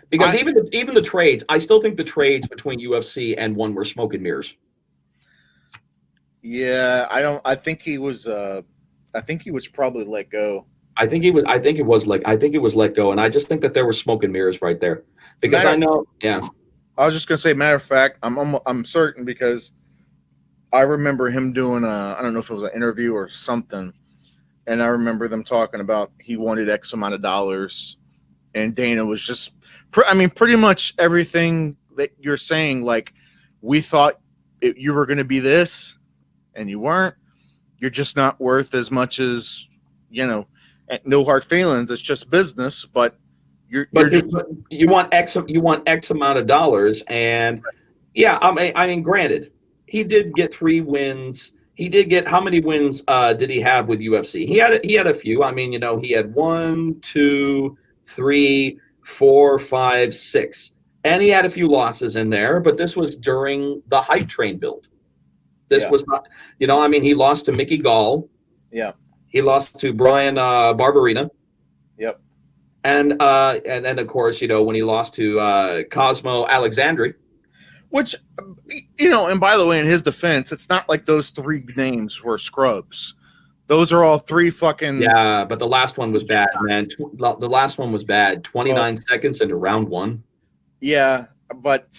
Because even the trades, I still think the trades between UFC and one were smoke and mirrors. Yeah, I think he was probably let go. I think it was let go, and I just think that there were smoke and mirrors right there because I know. I was just gonna say, matter of fact, I'm certain because I remember him doing I don't know if it was an interview or something, and I remember them talking about he wanted X amount of dollars, and Dana was just, pretty much everything that you're saying. Like, we thought you were going to be this, and you weren't. You're just not worth as much as, no hard feelings. It's just business, but. You want X amount of dollars, and granted, he did get 3 wins. He did get, how many wins did he have with UFC? He had a few. He had 1, 2, 3, 4, 5, 6, and he had a few losses in there. But this was during the hype train build. This was not, he lost to Mickey Gall. Yeah, he lost to Brian Barberina. Yep. And then, of course, when he lost to Cosmo Alexandri. Which, and by the way, in his defense, it's not like those three names were scrubs. Those are all three fucking. Yeah, but the last one was bad, man. The last one was bad. 29 seconds into round one. Yeah, but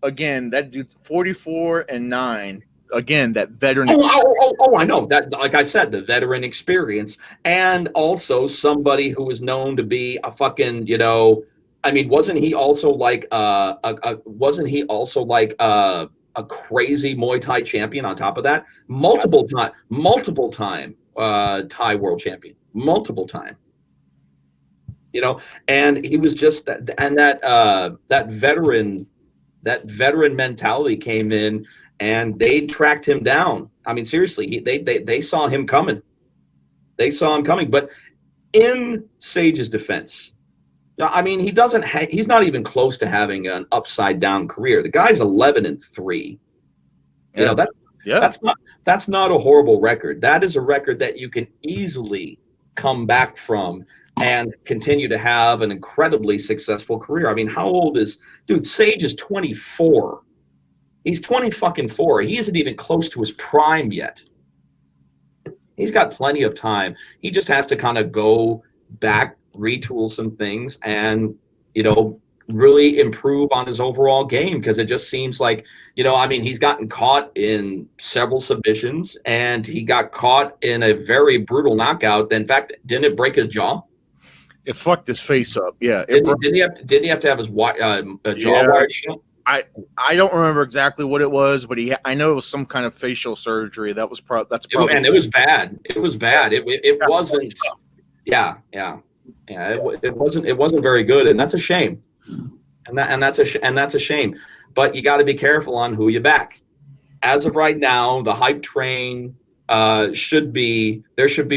again, that dude 44-9. Again, that veteran. I know that. Like I said, the veteran experience, and also somebody who was known to be a fucking, I mean, wasn't he also like a crazy Muay Thai champion on top of that? Multiple time Thai world champion, multiple time. And he was just that, and that veteran mentality came in, and they tracked him down. I mean, seriously, they saw him coming. They saw him coming. But in Sage's defense, I mean, he's not even close to having an upside down career. The guy's 11-3. That's not a horrible record. That is a record that you can easily come back from and continue to have an incredibly successful career. I mean, how old is Sage is 24. He's 24. He isn't even close to his prime yet. He's got plenty of time. He just has to kind of go back, retool some things, and really improve on his overall game, because it just seems like I mean, he's gotten caught in several submissions, and he got caught in a very brutal knockout. In fact, didn't it break his jaw? It fucked his face up. Yeah. Didn't he have to have his jaw wired shut? I don't remember exactly what it was, but I know it was some kind of facial surgery. That's probably. And it was bad. It was bad. It wasn't. Yeah. It wasn't very good, and that's a shame. And that's a shame. But you got to be careful on who you back. As of right now, the hype train should be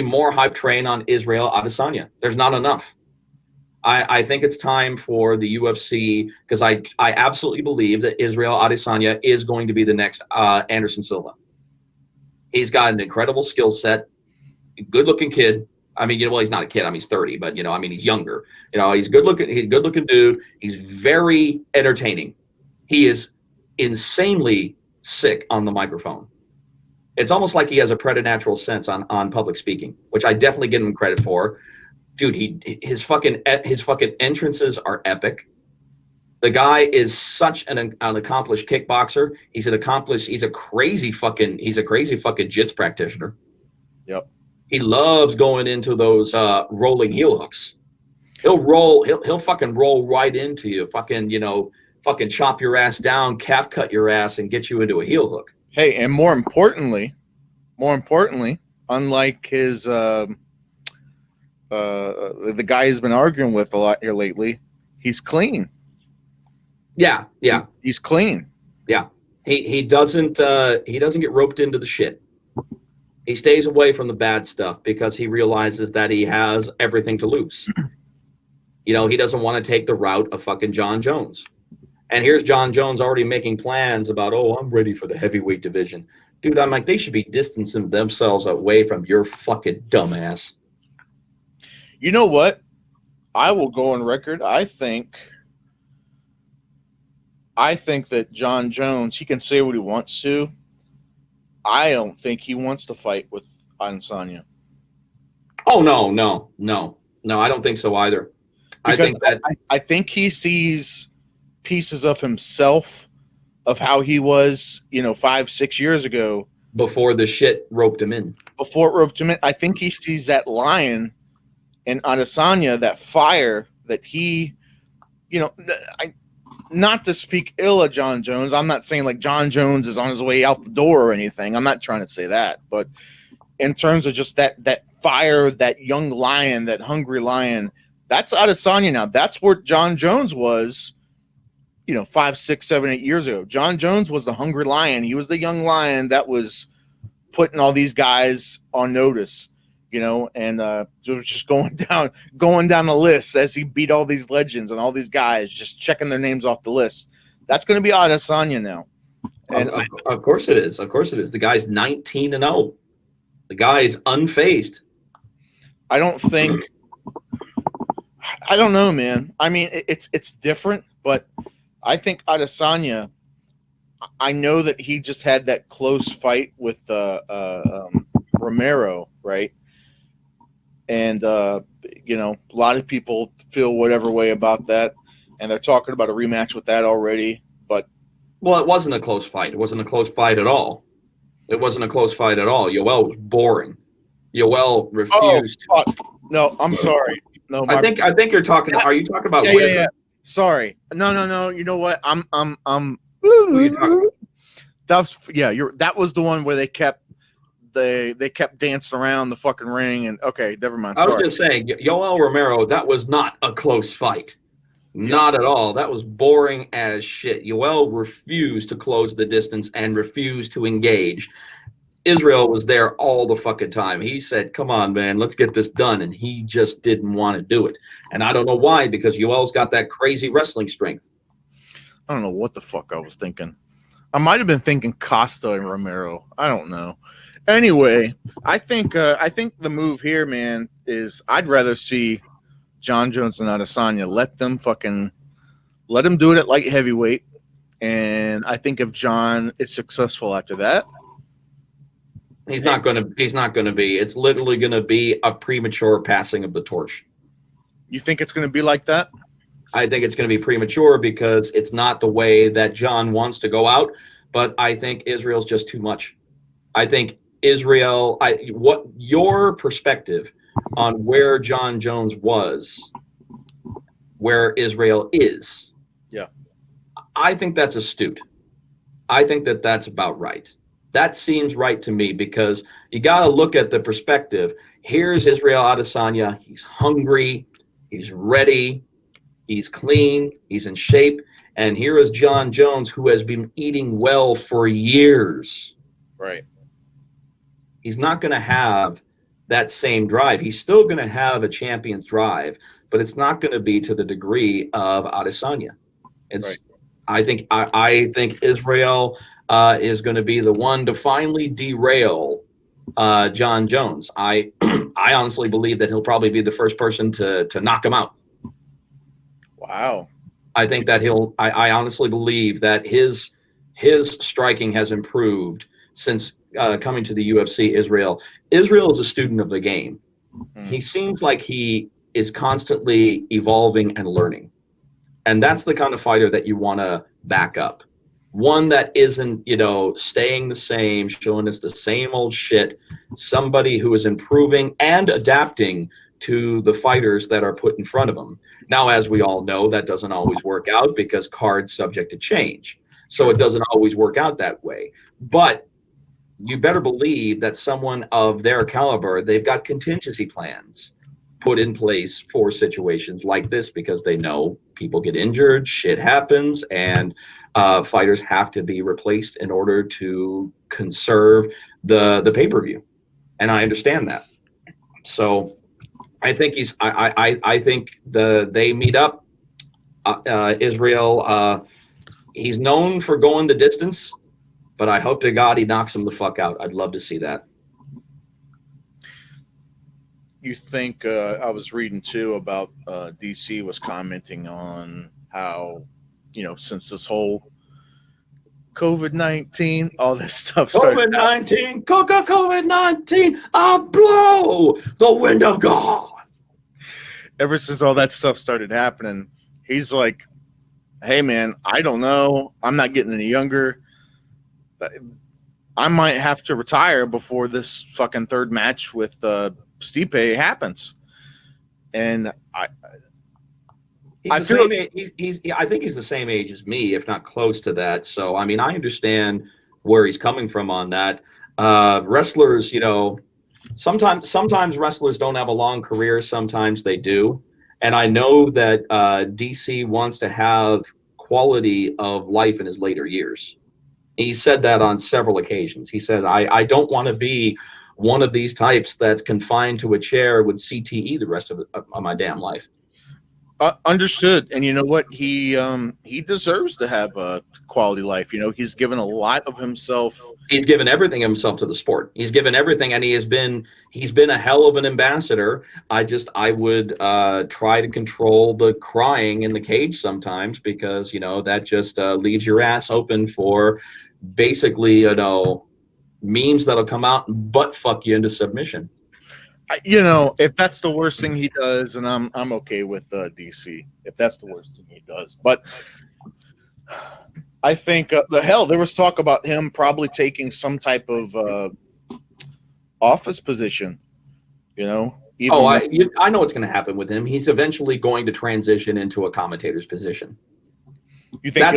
more hype train on Israel Adesanya. There's not enough. I think it's time for the UFC, because I absolutely believe that Israel Adesanya is going to be the next Anderson Silva. He's got an incredible skill set, good-looking kid. I mean, he's not a kid. I mean, he's 30, but I mean, he's younger. He's good looking. He's a good-looking dude. He's very entertaining. He is insanely sick on the microphone. It's almost like he has a preternatural sense on public speaking, which I definitely give him credit for. Dude, his fucking entrances are epic. The guy is such an accomplished kickboxer. He's a crazy fucking jits practitioner. Yep. He loves going into those rolling heel hooks. He'll fucking roll right into you, fucking chop your ass down, calf cut your ass, and get you into a heel hook. Hey, and more importantly, unlike his the guy he's been arguing with a lot here lately, he's clean. Yeah. He's clean. Yeah. He doesn't get roped into the shit. He stays away from the bad stuff because he realizes that he has everything to lose. He doesn't want to take the route of fucking John Jones. And here's John Jones already making plans about, I'm ready for the heavyweight division. Dude, I'm like, they should be distancing themselves away from your fucking dumbass. You know what? I will go on record. I think that John Jones, he can say what he wants to. I don't think he wants to fight with Adesanya. Oh, no, I don't think so either. I think he sees pieces of himself, of how he was, 5-6 years ago. Before the shit roped him in. I think he sees that lion in Adesanya, that fire that he, not to speak ill of John Jones. I'm not saying like John Jones is on his way out the door or anything. I'm not trying to say that. But in terms of just that fire, that young lion, that hungry lion, that's Adesanya now. That's where John Jones was, 5, 6, 7, 8 years ago. John Jones was the hungry lion. He was the young lion that was putting all these guys on notice, and just going down the list as he beat all these legends and all these guys, just checking their names off the list. That's going to be Adesanya now. And of course it is. Of course it is. The guy's 19-0. The guy is unfazed. I don't know, man. I mean, it's different, but I think Adesanya I know that he just had that close fight with Romero, right? And you know, a lot of people feel whatever way about that, and they're talking about a rematch with that already. But Well, it wasn't a close fight. It wasn't a close fight at all. It wasn't a close fight at all. Yoel was boring. Yoel refused. Oh, fuck. No, I'm sorry. No, I think you're talking. Are you talking about? Yeah. Sorry. No. You know what? I'm. Who are you talking about? That was the one where they kept dancing around the fucking ring, and okay, never mind. I Sorry. was just saying, Yoel Romero. That was not a close fight. Not at all. That was boring as shit. Yoel refused to close the distance and refused to engage. Israel was there all the fucking time. He said, come on, man, let's get this done. And he just didn't want to do it. And I don't know why, because Yoel's got that crazy wrestling strength. I don't know what the fuck I was thinking. I might have been thinking Costa and Romero. I don't know. Anyway, I think the move here, man, is I'd rather see John Jones and Adesanya. Let them do it at light heavyweight. And I think if John is successful after that, He's not going to be. It's literally going to be a premature passing of the torch. You think it's going to be like that? I think it's going to be premature because it's not the way that John wants to go out. But I think Israel's just too much. I think Israel. What your perspective on where John Jones was, where Israel is? Yeah, I think that's astute. I think that that's about right. That seems right to me because you got to look at the perspective. Here's Israel Adesanya. He's hungry. He's ready. He's clean. He's in shape. And here is John Jones, who has been eating well for years. Right. He's not going to have that same drive. He's still going to have a champion's drive, but it's not going to be to the degree of Adesanya. It's. Right. I think Israel is going to be the one to finally derail John Jones. I honestly believe that he'll probably be the first person to knock him out. Wow. I think that I honestly believe that his striking has improved since coming to the UFC. Israel is a student of the game. He seems like he is constantly evolving and learning. And that's the kind of fighter that you want to back up. One that isn't, staying the same, showing us the same old shit. Somebody who is improving and adapting to the fighters that are put in front of him. Now, as we all know, that doesn't always work out because cards subject to change. So it doesn't always work out that way. But you better believe that someone of their caliber, they've got contingency plans put in place for situations like this because they know people get injured, shit happens, and fighters have to be replaced in order to conserve the pay-per-view. And I understand that. So I think I think they meet up. Israel, he's known for going the distance, but I hope to God he knocks him the fuck out. I'd love to see that. You think I was reading too about DC was commenting on how, since this whole COVID-19, all this stuff started. COVID-19, I'll blow the wind of God. Ever since all that stuff started happening, he's like, hey, man, I don't know. I'm not getting any younger. I might have to retire before this fucking third match with Stipe happens. And I think he's the same age as me, if not close to that. So, I mean, I understand where he's coming from on that. Wrestlers, sometimes wrestlers don't have a long career. Sometimes they do. And I know that DC wants to have quality of life in his later years. He said that on several occasions. He said, I don't want to be one of these types that's confined to a chair with CTE the rest of my damn life. Understood. And you know what? He deserves to have a quality life. You know, he's given a lot of himself. He's given everything himself to the sport. He's given everything, and he's been a hell of an ambassador. I would try to control the crying in the cage sometimes, because that just leaves your ass open for basically memes that'll come out and butt fuck you into submission. If that's the worst thing he does, and I'm okay with DC if that's the worst thing he does. But I think there was talk about him probably taking some type of office position. I know what's going to happen with him. He's eventually going to transition into a commentator's position. You think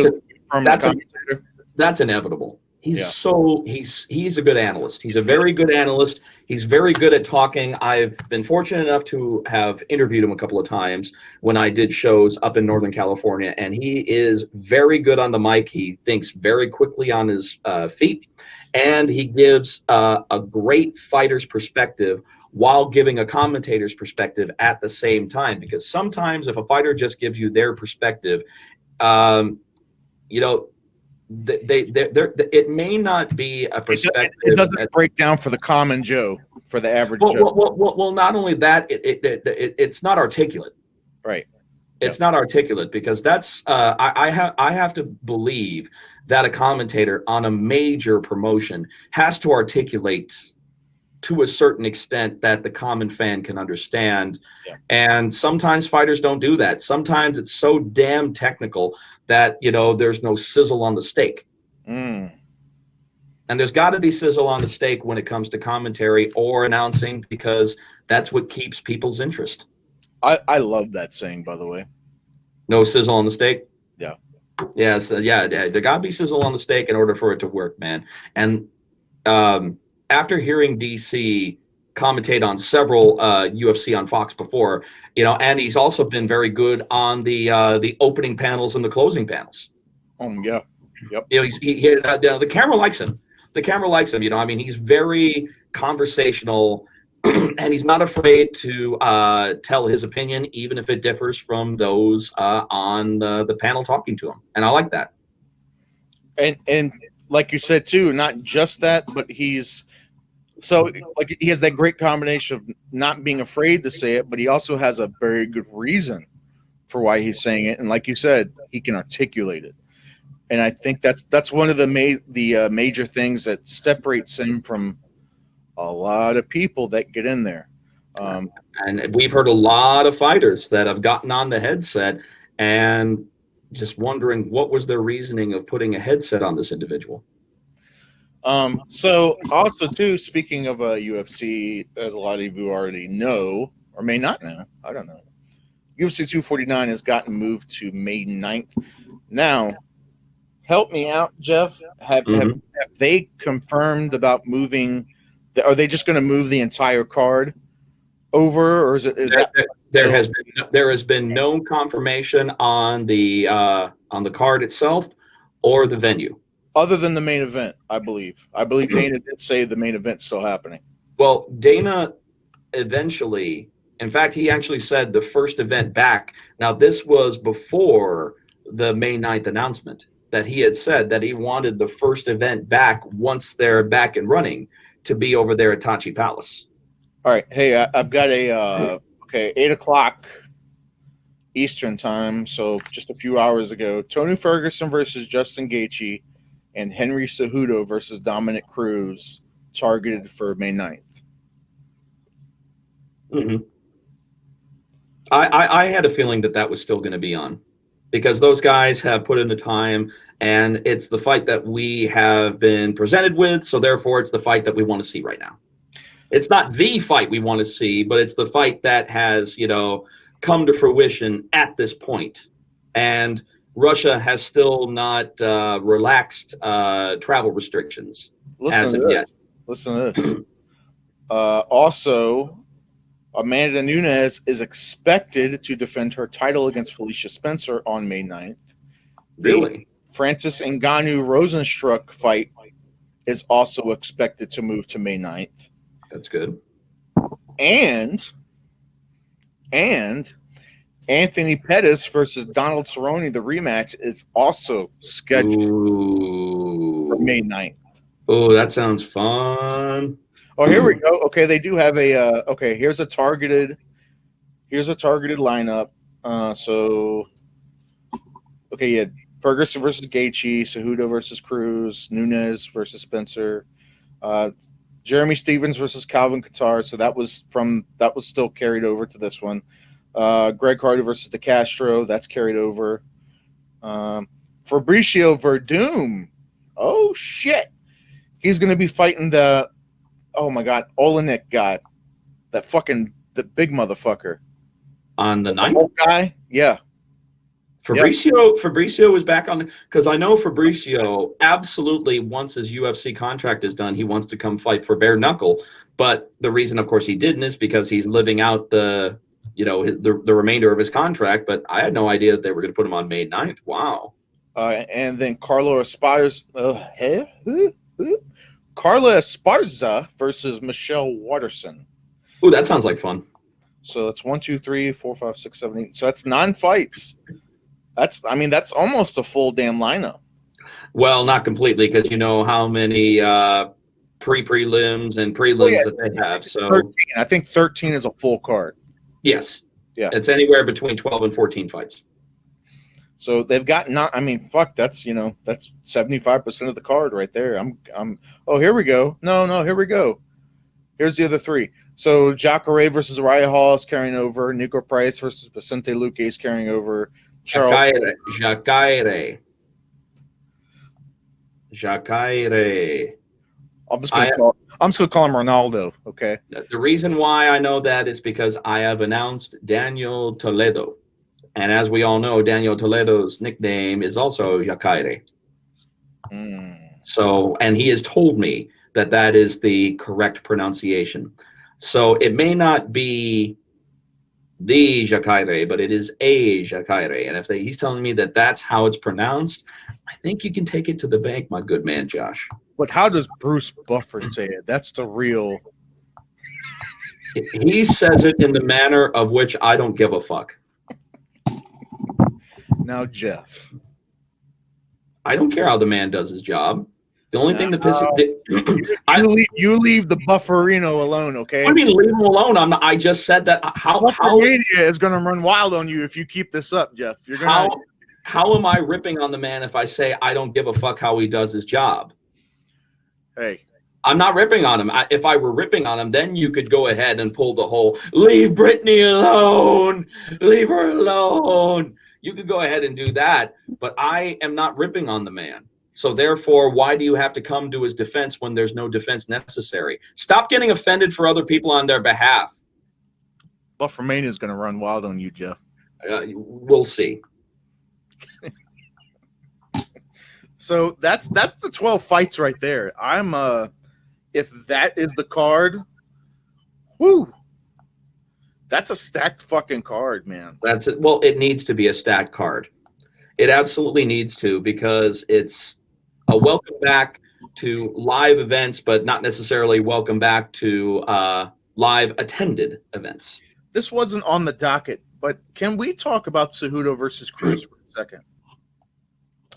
that's inevitable. He's a good analyst. He's a very good analyst. He's very good at talking. I've been fortunate enough to have interviewed him a couple of times when I did shows up in Northern California, and he is very good on the mic. He thinks very quickly on his feet, and he gives a great fighter's perspective while giving a commentator's perspective at the same time. Because sometimes if a fighter just gives you their perspective, it may not be a perspective. It doesn't break down for the common Joe, for the average Joe. Well, not only that, it's not articulate. Right. It's not articulate, because that's I have to believe that a commentator on a major promotion has to articulate to a certain extent that the common fan can understand. Yeah. And sometimes fighters don't do that. Sometimes it's so damn technical that, there's no sizzle on the steak. And there's got to be sizzle on the steak when it comes to commentary or announcing, because that's what keeps people's interest. I love that saying, by the way. No sizzle on the steak? Yeah. Yes. There got to be sizzle on the steak in order for it to work, man. And after hearing DC commentate on several UFC on Fox before, and he's also been very good on the opening panels and the closing panels. Yeah. Yep. The camera likes him. The camera likes him. He's very conversational, and he's not afraid to tell his opinion, even if it differs from those on the panel talking to him. And I like that. And like you said too, not just that, but he has that great combination of not being afraid to say it, but he also has a very good reason for why he's saying it. And like you said, he can articulate it. And I think that's one of the major things that separates him from a lot of people that get in there. And we've heard a lot of fighters that have gotten on the headset and just wondering what was their reasoning of putting a headset on this individual. So also too, speaking of UFC, as a lot of you already know or may not know, I don't know, UFC 249 has gotten moved to May 9th. Now, help me out, Jeff. Have they confirmed about moving? Are they just going to move the entire card over, or there has been no confirmation on the card itself or the venue? Other than the main event, I believe. Dana did say the main event's still happening. Well, Dana eventually, in fact, he actually said the first event back. Now, this was before the May 9th announcement, that he had said that he wanted the first event back once they're back and running to be over there at Tachi Palace. All right. Hey, I've got 8 o'clock Eastern time, so just a few hours ago, Tony Ferguson versus Justin Gaethje and Henry Cejudo versus Dominick Cruz targeted for May 9th. Mm-hmm. I had a feeling that was still going to be on, because those guys have put in the time, and it's the fight that we have been presented with, so therefore it's the fight that we want to see right now. It's not the fight we want to see, but it's the fight that has, come to fruition at this point. And Russia has still not relaxed travel restrictions as of yet. Listen to this. Also, Amanda Nunes is expected to defend her title against Felicia Spencer on May 9th. Really? The Francis Ngannou Rosenstruck fight is also expected to move to May 9th. That's good. And Anthony Pettis versus Donald Cerrone. The rematch is also scheduled for May 9th. Oh, that sounds fun. Oh, here we go. Okay, they do have a okay, here's a targeted lineup. So okay, yeah, Ferguson versus Gaethje, Cejudo versus Cruz, Nunes versus Spencer, Jeremy Stevens versus Calvin Kattar. So that was still carried over to this one. Greg Hardy versus De Castro. That's carried over. Fabricio Verdum. Oh shit, he's going to be fighting the. Oh my God, Olenek guy, the big motherfucker On the the 9th? old guy. Yeah, Fabricio is back on because I know Fabricio absolutely once his UFC contract is done, he wants to come fight for bare knuckle. But the reason, of course, he didn't is because he's living out the remainder of his contract. But I had no idea that they were going to put him on May 9th. Wow. and then Carlo Carla Esparza versus Michelle Watterson. Ooh, that sounds like fun. So that's 1, 2, 3, 4, 5, 6, 7, 8. So that's 9 fights. That's almost a full damn lineup. Well, not completely because you know how many prelims and prelims that they have. So 13. I think 13 is a full card. yes, Yeah, it's anywhere between 12 and 14 fights. so they've got that's 75% of the card right there. Oh, here we go. No, here we go. Here's the other 3. So Jacare versus Raya Hall is carrying over. Nico Price versus Vicente Luque is carrying over. Jacare. I'm just gonna call him Ronaldo. Okay. The reason why I know that is because I have announced Daniel Toledo. And as we all know, Daniel Toledo's nickname is also Jacare. So, and he has told me that that is the correct pronunciation. So it may not be the Jacare, but it is a Jacare. And if he's telling me that that's how it's pronounced, I think you can take it to the bank, my good man, Josh. But how does Bruce Buffer say it? That's the real. He says it in the manner of which I don't give a fuck. Now, Jeff. I don't care how the man does his job. The only thing that pisses you leave the Bufferino alone, okay? I mean, leave him alone. I just said that. How media is going to run wild on you if you keep this up, Jeff. How am I ripping on the man if I say I don't give a fuck how he does his job? Hey, I'm not ripping on him. If I were ripping on him, then you could go ahead and pull the whole "leave Brittany alone, leave her alone." You could go ahead and do that, but I am not ripping on the man. So therefore, why do you have to come to his defense when there's no defense necessary? Stop getting offended for other people on their behalf. Buffermania is going to run wild on you, Jeff. We'll see. So that's the 12 fights right there. If that is the card, whoo, that's a stacked fucking card, man. That's it. Well, it needs to be a stacked card. It absolutely needs to, because it's a welcome back to live events, but not necessarily welcome back to live attended events. This wasn't on the docket, but can we talk about Cejudo versus Cruz for a second?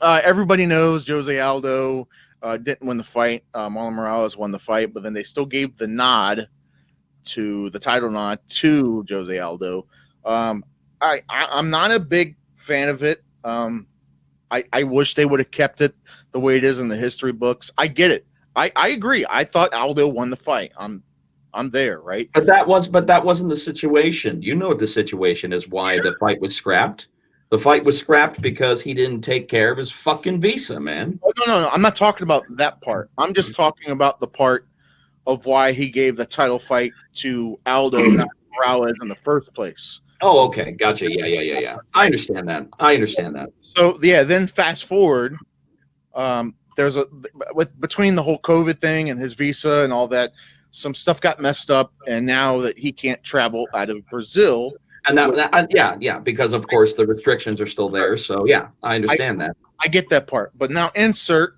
Everybody knows Jose Aldo didn't win the fight. Marlon Morales won the fight, but then they still gave the title nod to Jose Aldo. I'm not a big fan of it. I wish they would have kept it the way it is in the history books. I get it. I agree. I thought Aldo won the fight. I'm there, right? But that wasn't the situation. You know what the situation is, why the fight was scrapped. The fight was scrapped because he didn't take care of his fucking visa, man. Oh, no. I'm not talking about that part. I'm just talking about the part of why he gave the title fight to Aldo, not Morales, in the first place. Oh, okay. Gotcha. Yeah. I understand that. So, yeah, then fast forward. There's between the whole COVID thing and his visa and all that, some stuff got messed up, and now that he can't travel out of Brazil. And that because of course the restrictions are still there. So yeah, I understand that. I get that part. But now insert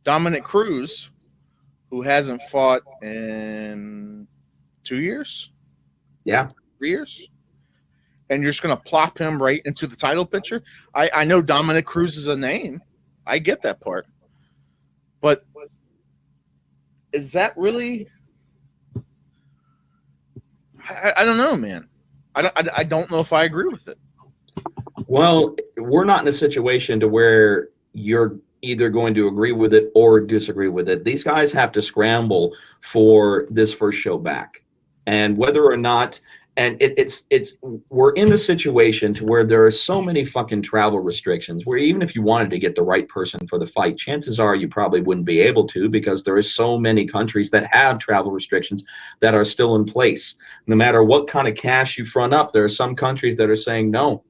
Dominick Cruz, who hasn't fought in 2 years. Yeah. 3 years. and you're just going to plop him right into the title picture. I know Dominick Cruz is a name. I get that part. But is that really? I don't know, man. I don't know if I agree with it. Well, we're not in a situation to where you're either going to agree with it or disagree with it. These guys have to scramble for this first show back. And whether or not, and we're in a situation to where there are so many fucking travel restrictions where even if you wanted to get the right person for the fight, chances are you probably wouldn't be able to, because there is so many countries that have travel restrictions that are still in place. No matter what kind of cash you front up, there are some countries that are saying, no,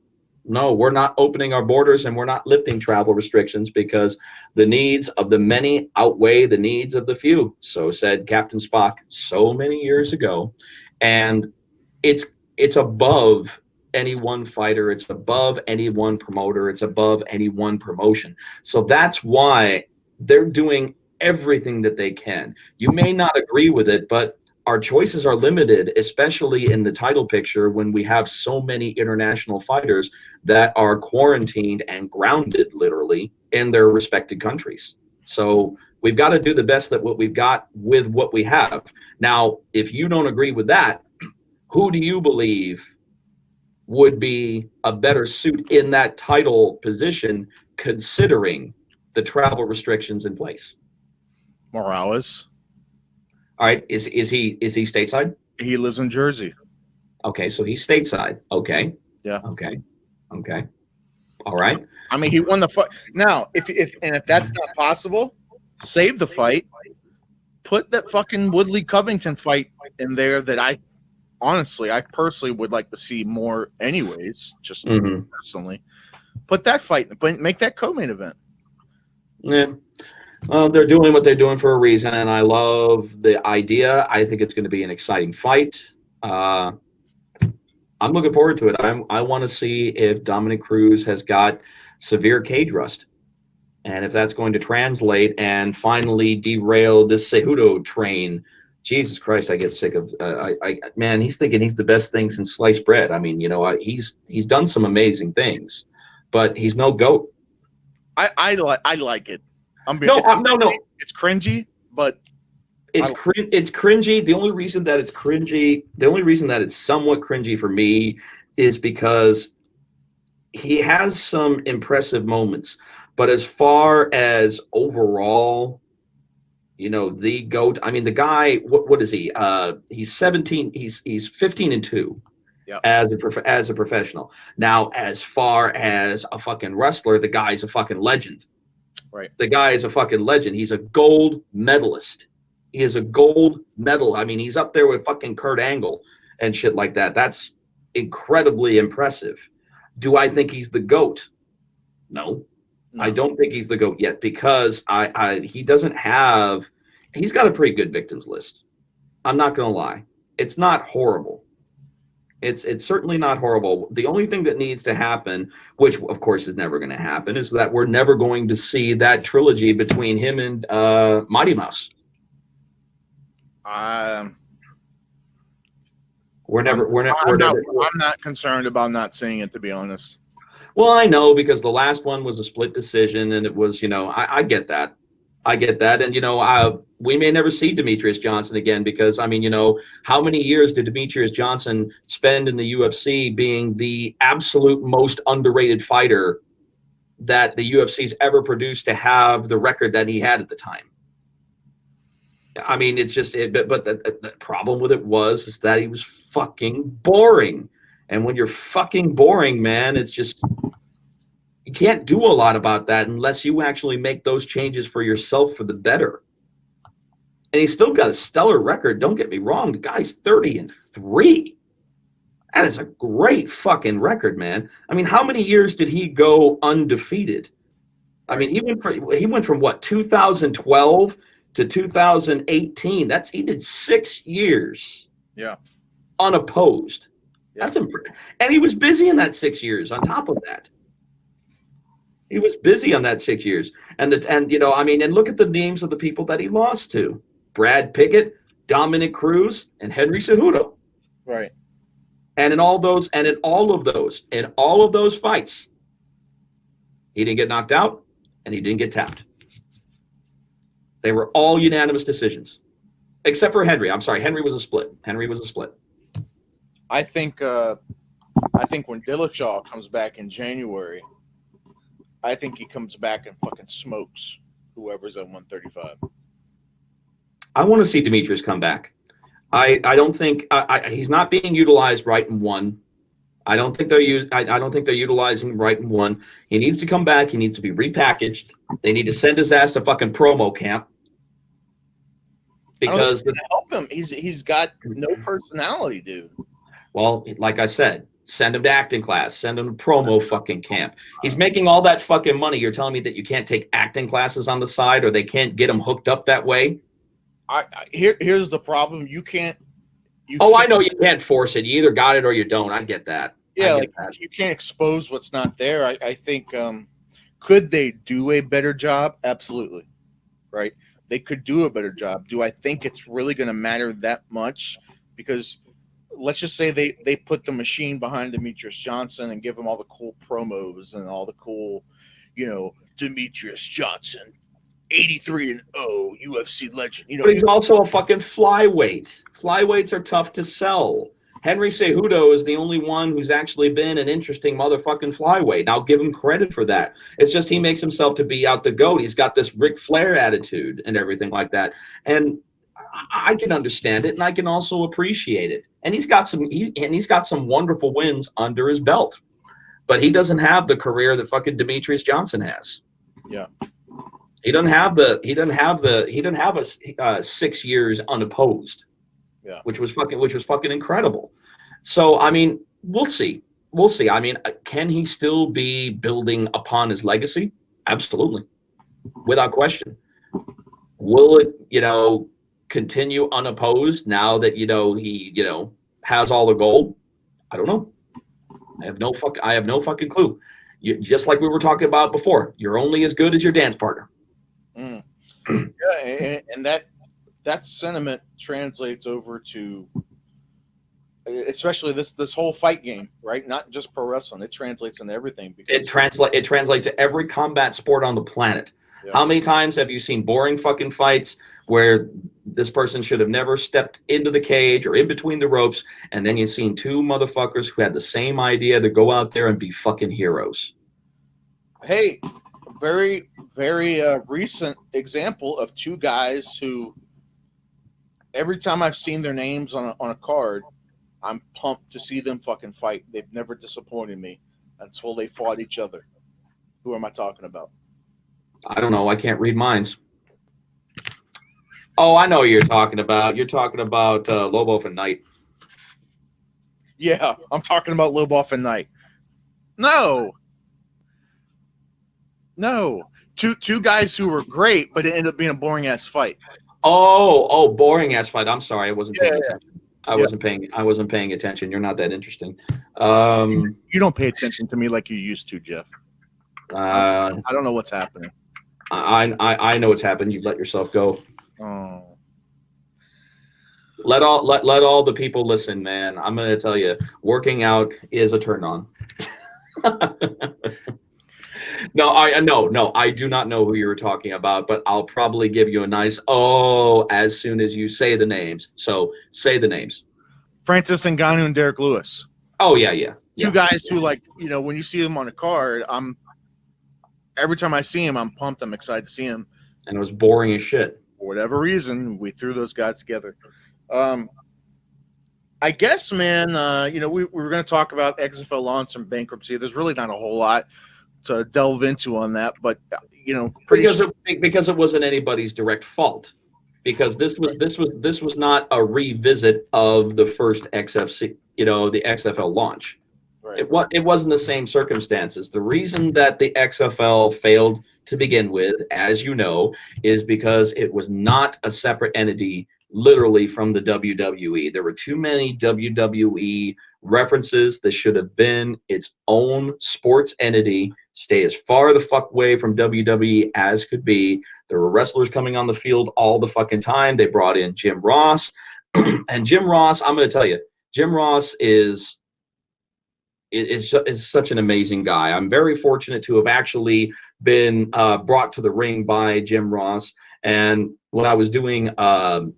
we're not opening our borders and we're not lifting travel restrictions because the needs of the many outweigh the needs of the few. So said Captain Spock so many years ago. And it's above any one fighter. It's above any one promoter. It's above any one promotion. So that's why they're doing everything that they can. You may not agree with it, but our choices are limited, especially in the title picture when we have so many international fighters that are quarantined and grounded literally in their respected countries. So we've got to do the best that what we've got with what we have. Now, if you don't agree with that, who do you believe would be a better suit in that title position considering the travel restrictions in place? Morales. All right, is he stateside? He lives in Jersey. Okay, so he's stateside. Okay. Yeah. Okay. All right. I mean, he won the fight. Now, if that's not possible, save the fight. Put that fucking Woodley Covington fight in there that I personally would like to see more anyways, just personally. Put that fight, but make that co-main event. Yeah. Well, they're doing what they're doing for a reason, and I love the idea. I think it's going to be an exciting fight. I'm looking forward to it. I want to see if Dominick Cruz has got severe cage rust, and if that's going to translate and finally derail this Cejudo train. Jesus Christ, I get sick of man. He's thinking he's the best thing since sliced bread. I mean, he's done some amazing things, but he's no GOAT. I like it. No. It's cringy, but it's cringy. The only reason that it's cringy, the only reason that it's somewhat cringy for me is because he has some impressive moments. But as far as overall, the GOAT, I mean, the guy, what is he? He's 17. He's 15-2. Yep. As a professional. Now, as far as a fucking wrestler, the guy's a fucking legend. Right. The guy is a fucking legend. He's a gold medalist. He is a gold medal. I mean, he's up there with fucking Kurt Angle and shit like that. That's incredibly impressive. Do I think he's the GOAT? No. I don't think he's the GOAT yet because he doesn't have – he's got a pretty good victims list. I'm not going to lie. It's not horrible. It's certainly not horrible. The only thing that needs to happen, which of course is never going to happen, is that we're never going to see that trilogy between him and Mighty Mouse. I'm not concerned about not seeing it, to be honest. Well, I know because the last one was a split decision, and it was, I get that. I get that. And, we may never see Demetrius Johnson again because, I mean, how many years did Demetrius Johnson spend in the UFC being the absolute most underrated fighter that the UFC's ever produced to have the record that he had at the time? I mean, it's just, but the problem with it is that he was fucking boring. And when you're fucking boring, man, it's just, you can't do a lot about that unless you actually make those changes for yourself for the better. And he's still got a stellar record. Don't get me wrong. The guy's 30-3. That is a great fucking record, man. I mean, how many years did he go undefeated? I mean, he went from what, 2012 to 2018. He did 6 years. Yeah. Unopposed. Yeah. That's impressive. And he was busy in that 6 years on top of that. He was busy on that 6 years. And look at the names of the people that he lost to. Brad Pickett, Dominick Cruz, and Henry Cejudo. Right. And in all of those fights, he didn't get knocked out and he didn't get tapped. They were all unanimous decisions, except for Henry. I'm sorry, Henry was a split. I think when Dillashaw comes back in January, I think he comes back and fucking smokes whoever's at 135. I want to see Demetrius come back. I don't think he's not being utilized right in one. I don't think they're utilizing him right in one. He needs to come back. He needs to be repackaged. They need to send his ass to fucking promo camp. Because help him. He's got no personality, dude. Well, like I said, send him to acting class. Send him to promo fucking camp. He's making all that fucking money. You're telling me that you can't take acting classes on the side, or they can't get him hooked up that way? Here's the problem. I know you can't force it. You either got it or you don't. I get that. Yeah, you can't expose what's not there. I think could they do a better job? Absolutely. Right? They could do a better job. Do I think it's really going to matter that much? Because let's just say they put the machine behind Demetrius Johnson and give him all the cool promos and all the cool, Demetrius Johnson, 83-0 UFC legend. But he's also a fucking flyweight. Flyweights are tough to sell. Henry Cejudo is the only one who's actually been an interesting motherfucking flyweight. And I'll give him credit for that. It's just he makes himself to be out the GOAT. He's got this Ric Flair attitude and everything like that. And I can understand it, and I can also appreciate it. And he's got some wonderful wins under his belt. But he doesn't have the career that fucking Demetrius Johnson has. Yeah. He doesn't have 6 years unopposed. Yeah. Which was fucking incredible. So, I mean, we'll see. I mean, can he still be building upon his legacy? Absolutely. Without question. Will it, continue unopposed now that, he, has all the gold? I don't know. I have no fucking clue. Just like we were talking about before, you're only as good as your dance partner. Mm. Yeah, and that sentiment translates over to, especially this whole fight game, right? Not just pro wrestling. It translates into everything. Because it translates to every combat sport on the planet. Yeah. How many times have you seen boring fucking fights where this person should have never stepped into the cage or in between the ropes, and then you've seen two motherfuckers who had the same idea to go out there and be fucking heroes? Hey, very, very recent example of two guys who, every time I've seen their names on a card, I'm pumped to see them fucking fight. They've never disappointed me until they fought each other. Who am I talking about? I don't know. I can't read minds. Oh, I know what you're talking about. You're talking about Lobov and Knight. Yeah, I'm talking about Lobov and Knight. No. Two guys who were great, but it ended up being a boring ass fight. Oh, boring ass fight. I'm sorry, I wasn't paying attention. I wasn't paying attention. You're not that interesting. You don't pay attention to me like you used to, Jeff. I don't know what's happening. I know what's happened. You've let yourself go. Oh. Let all the people listen, man. I'm gonna tell you, working out is a turn on. No, I do not know who you were talking about, but I'll probably give you a nice as soon as you say the names. So say the names. Francis Ngannou and Derek Lewis. Oh yeah. Two guys who, like, when you see them on a card, every time I see him, I'm pumped. I'm excited to see him. And it was boring as shit. For whatever reason, we threw those guys together. I guess, man, we were going to talk about XFL launch and bankruptcy. There's really not a whole lot to delve into on that, but because it wasn't anybody's direct fault, because this was not a revisit of the first XFC, the XFL launch. Right. It wasn't the same circumstances. The reason that the XFL failed to begin with, as you know, is because it was not a separate entity, literally, from the WWE. There were too many WWE references. This should have been its own sports entity. Stay as far the fuck away from WWE as could be. There were wrestlers coming on the field all the fucking time. They brought in Jim Ross. And Jim Ross, I'm going to tell you, Jim Ross is is such an amazing guy. I'm very fortunate to have actually been brought to the ring by Jim Ross. And when I was doing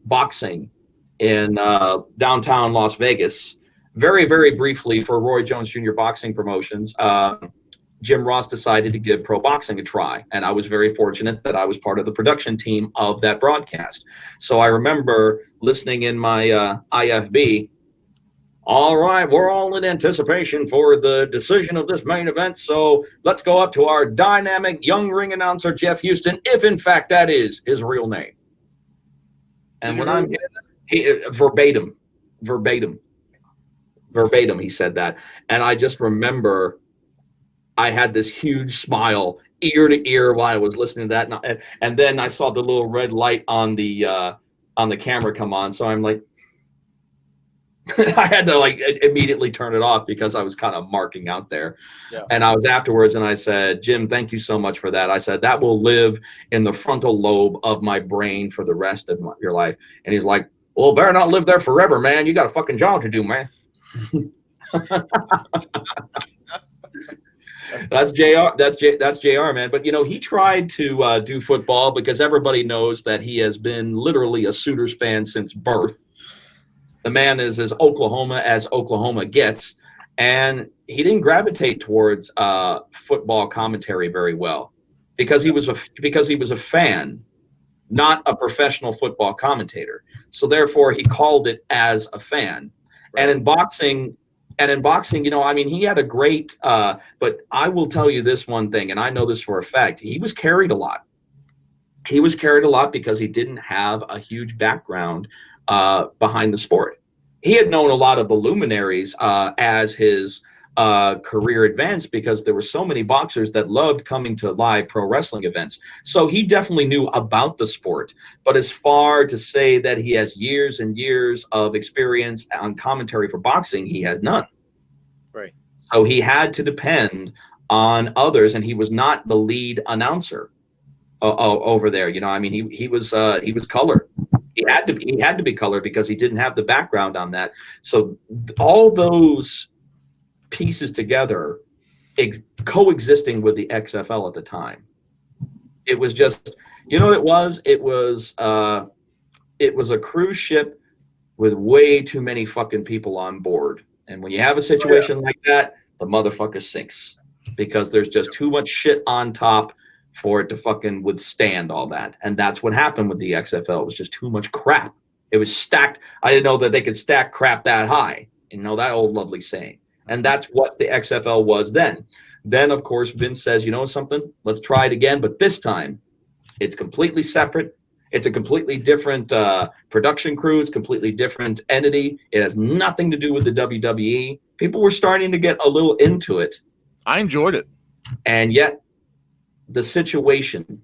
boxing in downtown Las Vegas, very, very briefly for Roy Jones Jr. Boxing Promotions, Jim Ross decided to give pro boxing a try. And I was very fortunate that I was part of the production team of that broadcast. So I remember listening in my IFB, all right, we're all in anticipation for the decision of this main event. So let's go up to our dynamic young ring announcer, Jeff Houston, if in fact that is his real name. And when I'm verbatim, he said that. And I just remember I had this huge smile ear to ear while I was listening to that. And then I saw the little red light on the camera come on. So I'm like, I had to like immediately turn it off because I was kind of marking out there. Yeah. And I was afterwards and I said, Jim, thank you so much for that. I said, that will live in the frontal lobe of my brain for the rest of your life. And he's like, well, better not live there forever, man. You got a fucking job to do, man. That's JR. That's JR, man. But, you know, he tried to do football because everybody knows that he has been literally a Sooners fan since birth. The man is as Oklahoma gets, and he didn't gravitate towards football commentary very well because he was a fan, not a professional football commentator. So therefore, he called it as a fan. Right. And in boxing, you know, I mean, he had a great. But I will tell you this one thing, and I know this for a fact: he was carried a lot. He was carried a lot because he didn't have a huge background behind the sport. He had known a lot of the luminaries as his career advanced because there were so many boxers that loved coming to live pro wrestling events. So he definitely knew about the sport. But as far to say that he has years and years of experience on commentary for boxing, he has none. Right. So he had to depend on others, and he was not the lead announcer over there. You know, I mean, he was color. He had to be color because he didn't have the background on that. So all those pieces together, coexisting with the XFL at the time, it was just, you know what it was? It was a cruise ship with way too many fucking people on board. And when you have a situation like that, the motherfucker sinks because there's just too much shit on top for it to fucking withstand all that. And that's what happened with the XFL. It was just too much crap. It was stacked. I didn't know that they could stack crap that high. You know, that old lovely saying. And that's what the XFL was then. Then, of course, Vince says, you know something? Let's try it again. But this time, it's completely separate. It's a completely different production crew. It's a completely different entity. It has nothing to do with the WWE. People were starting to get a little into it. I enjoyed it. And yet, the situation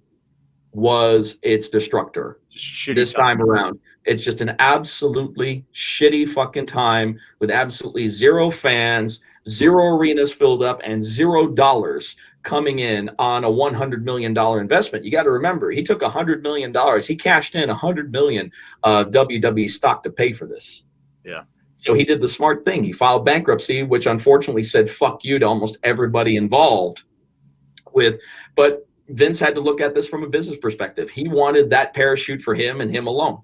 was its destructor this time around. It's just an absolutely shitty fucking time with absolutely zero fans, zero arenas filled up, and $0 coming in on a $100 million investment. You got to remember, he took $100 million. He cashed in $100 million WWE stock to pay for this. Yeah. So he did the smart thing. He filed bankruptcy, which unfortunately said fuck you to almost everybody involved. But Vince had to look at this from a business perspective. He wanted that parachute for him and him alone.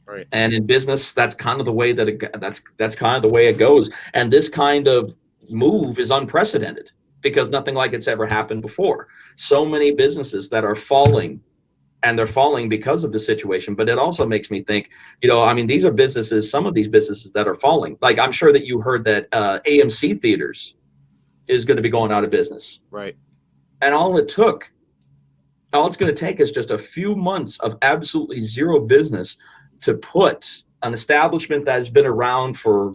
Right. And in business, that's kind of the way that's kind of the way it goes. And this kind of move is unprecedented because nothing like it's ever happened before. So many businesses that are falling, and they're falling because of the situation. But it also makes me think, you know, I mean, these are businesses, some of these businesses that are falling. Like I'm sure that you heard that AMC Theaters is going to be going out of business. Right. And all it's going to take is just a few months of absolutely zero business to put an establishment that has been around for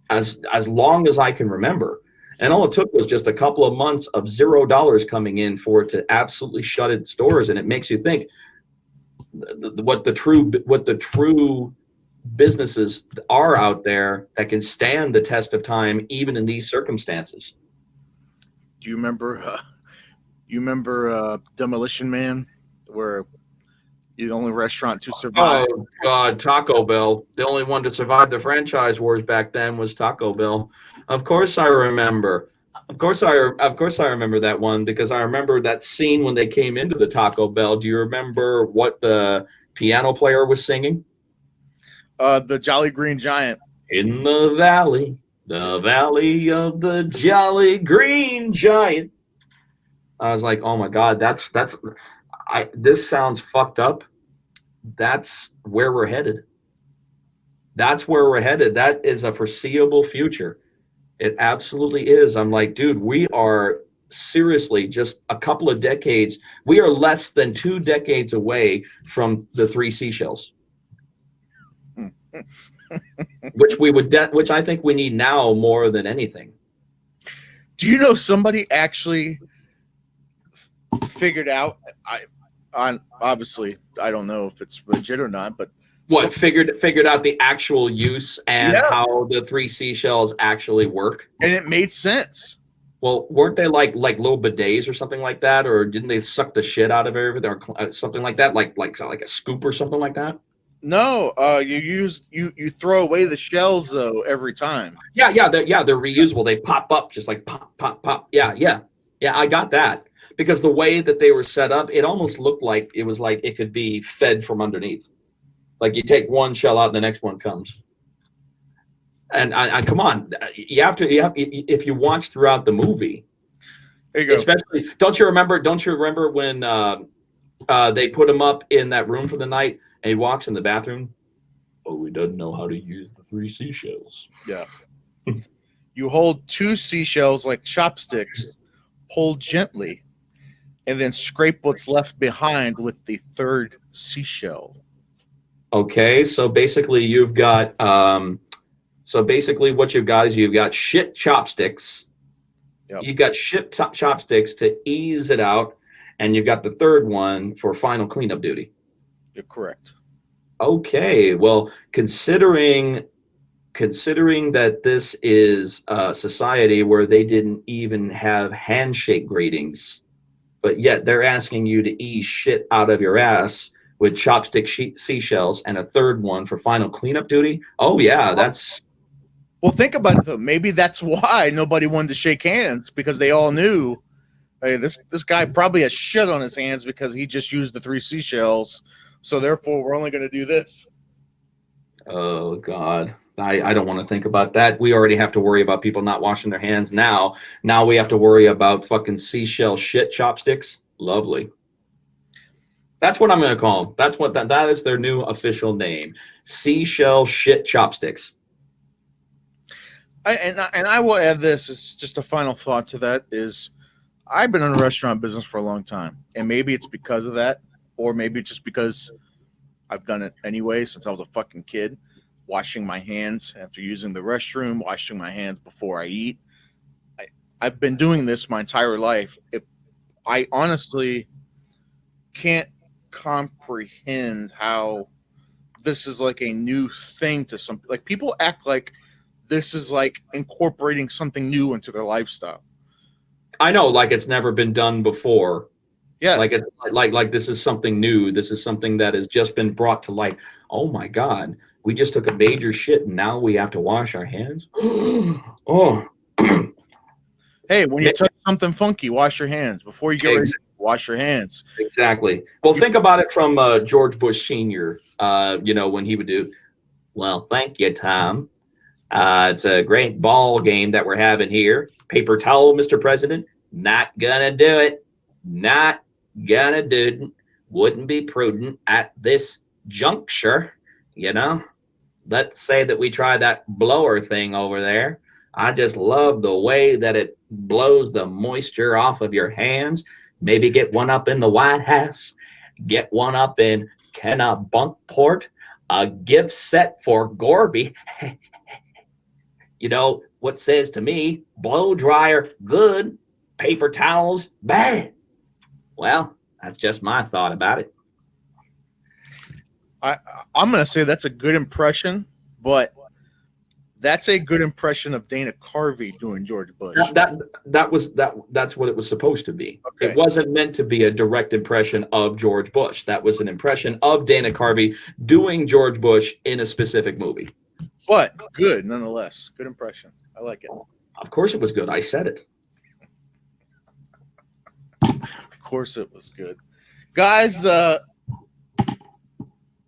as long as I can remember. And all it took was just a couple of months of $0 coming in for it to absolutely shut its doors. And it makes you think what the true businesses are out there that can stand the test of time, even in these circumstances. Do you remember Demolition Man, where You're the only restaurant to survive. Oh God, Taco Bell. The only one to survive the franchise wars back then was Taco Bell. Of course I remember. Of course I remember that one because I remember that scene when they came into the Taco Bell. Do you remember what the piano player was singing? The Jolly Green Giant. In the valley of the Jolly Green Giant. I was like, oh my God, this sounds fucked up. That's where we're headed. That's where we're headed. That is a foreseeable future. It absolutely is. I'm like, dude, we are seriously just a couple of decades. We are less than 2 decades away from the 3 seashells, which I think we need now more than anything. Do you know somebody actually figured out? Obviously, I don't know if it's legit or not, but figured out the actual use and how the 3 seashells actually work, and it made sense. Well, weren't they like little bidets or something like that, or didn't they suck the shit out of everything or something like that, like a scoop or something like that? No, you throw away the shells though every time. Yeah, they're reusable. They pop up just like pop, pop, pop. Yeah. I got that because the way that they were set up, it almost looked like it was like it could be fed from underneath. Like you take one shell out, and the next one comes. And I come on, you have if you watch throughout the movie, there you go. Especially, don't you remember when they put him up in that room for the night, and he walks in the bathroom? Oh, he doesn't know how to use the 3 seashells. Yeah. You hold 2 seashells like chopsticks, hold gently, and then scrape what's left behind with the 3rd seashell. Okay, so basically you've got what you've got is you've got shit chopsticks. Yep. You've got shit chopsticks to ease it out, and you've got the 3rd one for final cleanup duty. You're correct. Okay, well, considering that this is a society where they didn't even have handshake gratings, but yet they're asking you to ease shit out of your ass with chopstick seashells and a 3rd one for final cleanup duty. Oh yeah, that's. Well, think about it though. Maybe that's why nobody wanted to shake hands, because they all knew, hey, this guy probably has shit on his hands because he just used the 3 seashells. So therefore, we're only going to do this. Oh God, I don't want to think about that. We already have to worry about people not washing their hands now. Now we have to worry about fucking seashell shit chopsticks. Lovely. That's what I'm going to call them. That's what that is their new official name. Seashell shit chopsticks. I will add this as just a final thought to that is I've been in the restaurant business for a long time, and maybe it's because of that, or maybe it's just because I've done it anyway since I was a fucking kid, washing my hands after using the restroom, washing my hands before I eat. I've been doing this my entire life. I honestly can't comprehend how this is like a new thing to some, like, people act like this is like incorporating something new into their lifestyle. I know, like it's never been done before. Yeah, like it's like this is something new. This is something that has just been brought to light. Oh my God, we just took a major shit and now we have to wash our hands. Oh. Hey, when you touch something funky, wash your hands before you get ready. Wash your hands. Exactly. Well, think about it from George Bush Sr. When he would do, well, thank you, Tom. It's a great ball game that we're having here. Paper towel, Mr. President. Not gonna do it. Not gonna do it. Wouldn't be prudent at this juncture. Let's say that we try that blower thing over there. I just love the way that it blows the moisture off of your hands. Maybe get one up in the White House. Get one up in Kennebunkport. A gift set for Gorby. What says to me, blow dryer, good. Paper towels, bad. Well, that's just my thought about it. I'm going to say that's a good impression, but That's a good impression of Dana Carvey doing George Bush. That's what it was supposed to be. Okay. It wasn't meant to be a direct impression of George Bush. That was an impression of Dana Carvey doing George Bush in a specific movie. But good nonetheless. Good impression. I like it. Of course it was good. I said it. Of course it was good. Guys,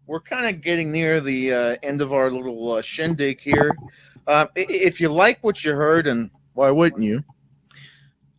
we're kind of getting near the end of our little shindig here. If you like what you heard, and why wouldn't you?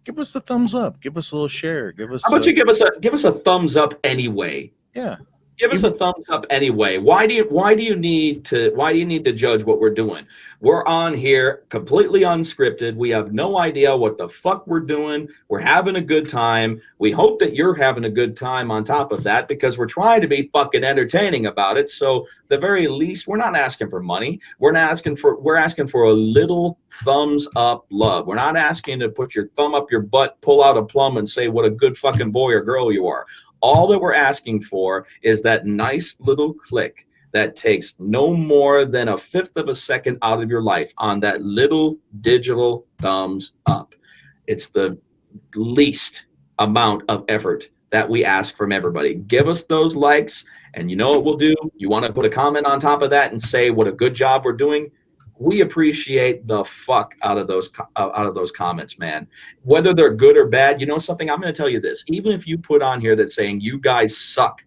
Give us a thumbs up. Give us a little share. Give us. How about you give us a thumbs up anyway? Yeah. Give us a thumbs up anyway. Why do you need to judge what we're doing? We're on here completely unscripted. We have no idea what the fuck we're doing. We're having a good time. We hope that you're having a good time on top of that, because we're trying to be fucking entertaining about it. So the very least, we're not asking for money. We're asking for a little thumbs up love. We're not asking to put your thumb up your butt, pull out a plum, and say what a good fucking boy or girl you are. All that we're asking for is that nice little click that takes no more than 1/5 of a second out of your life on that little digital thumbs up. It's the least amount of effort that we ask from everybody. Give us those likes, and you know what we'll do? You want to put a comment on top of that and say what a good job we're doing? We appreciate the fuck out of those comments, man. Whether they're good or bad, you know something? I'm going to tell you this. Even if you put on here that's saying you guys suck,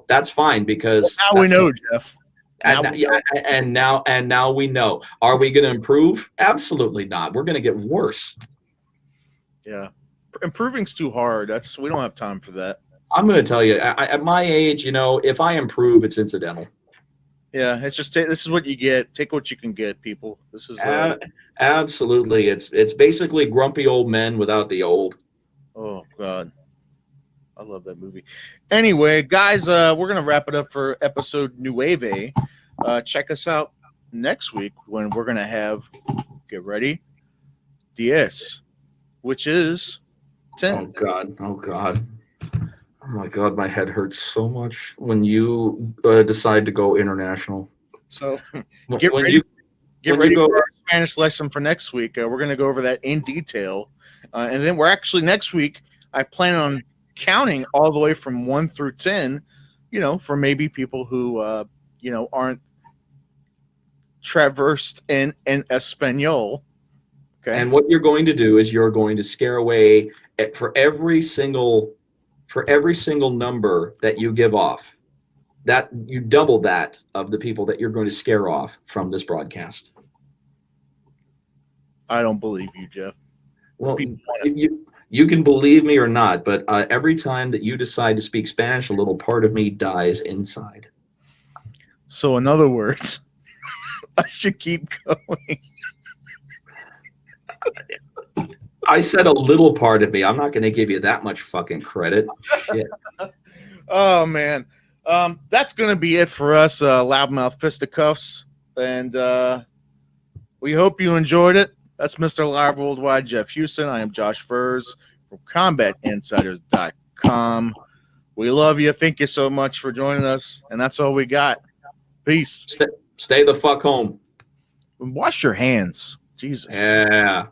that's fine, because now we know, Jeff. And now we know. Are we going to improve? Absolutely not. We're going to get worse. Yeah, improving's too hard. We don't have time for that. I'm going to tell you, at my age, if I improve, it's incidental. Yeah, it's just this is what you get. Take what you can get, people. This is absolutely. It's basically grumpy old men without the old. Oh God, I love that movie. Anyway, guys, we're gonna wrap it up for episode Nueve. Check us out next week when we're gonna have, get ready, 10, which is 10. Oh God. Oh my God, my head hurts so much when you decide to go international. So get ready for our Spanish lesson for next week. We're going to go over that in detail. And then we're actually next week, I plan on counting all the way from 1 through 10, for maybe people who, aren't traversed in Espanol. Okay. And what you're going to do is you're going to scare away for every single number that you give off, that you double that of the people that you're going to scare off from this broadcast. I don't believe you, Jeff. Well, you can believe me or not, but every time that you decide to speak Spanish, a little part of me dies inside. So in other words, I should keep going. I said a little part of me. I'm not going to give you that much fucking credit. Shit. Oh, man. That's going to be it for us, Loudmouth Fisticuffs. And we hope you enjoyed it. That's Mr. Live Worldwide, Jeff Houston. I am Josh Furs from CombatInsiders.com. We love you. Thank you so much for joining us. And that's all we got. Peace. Stay the fuck home. Wash your hands. Jesus. Yeah.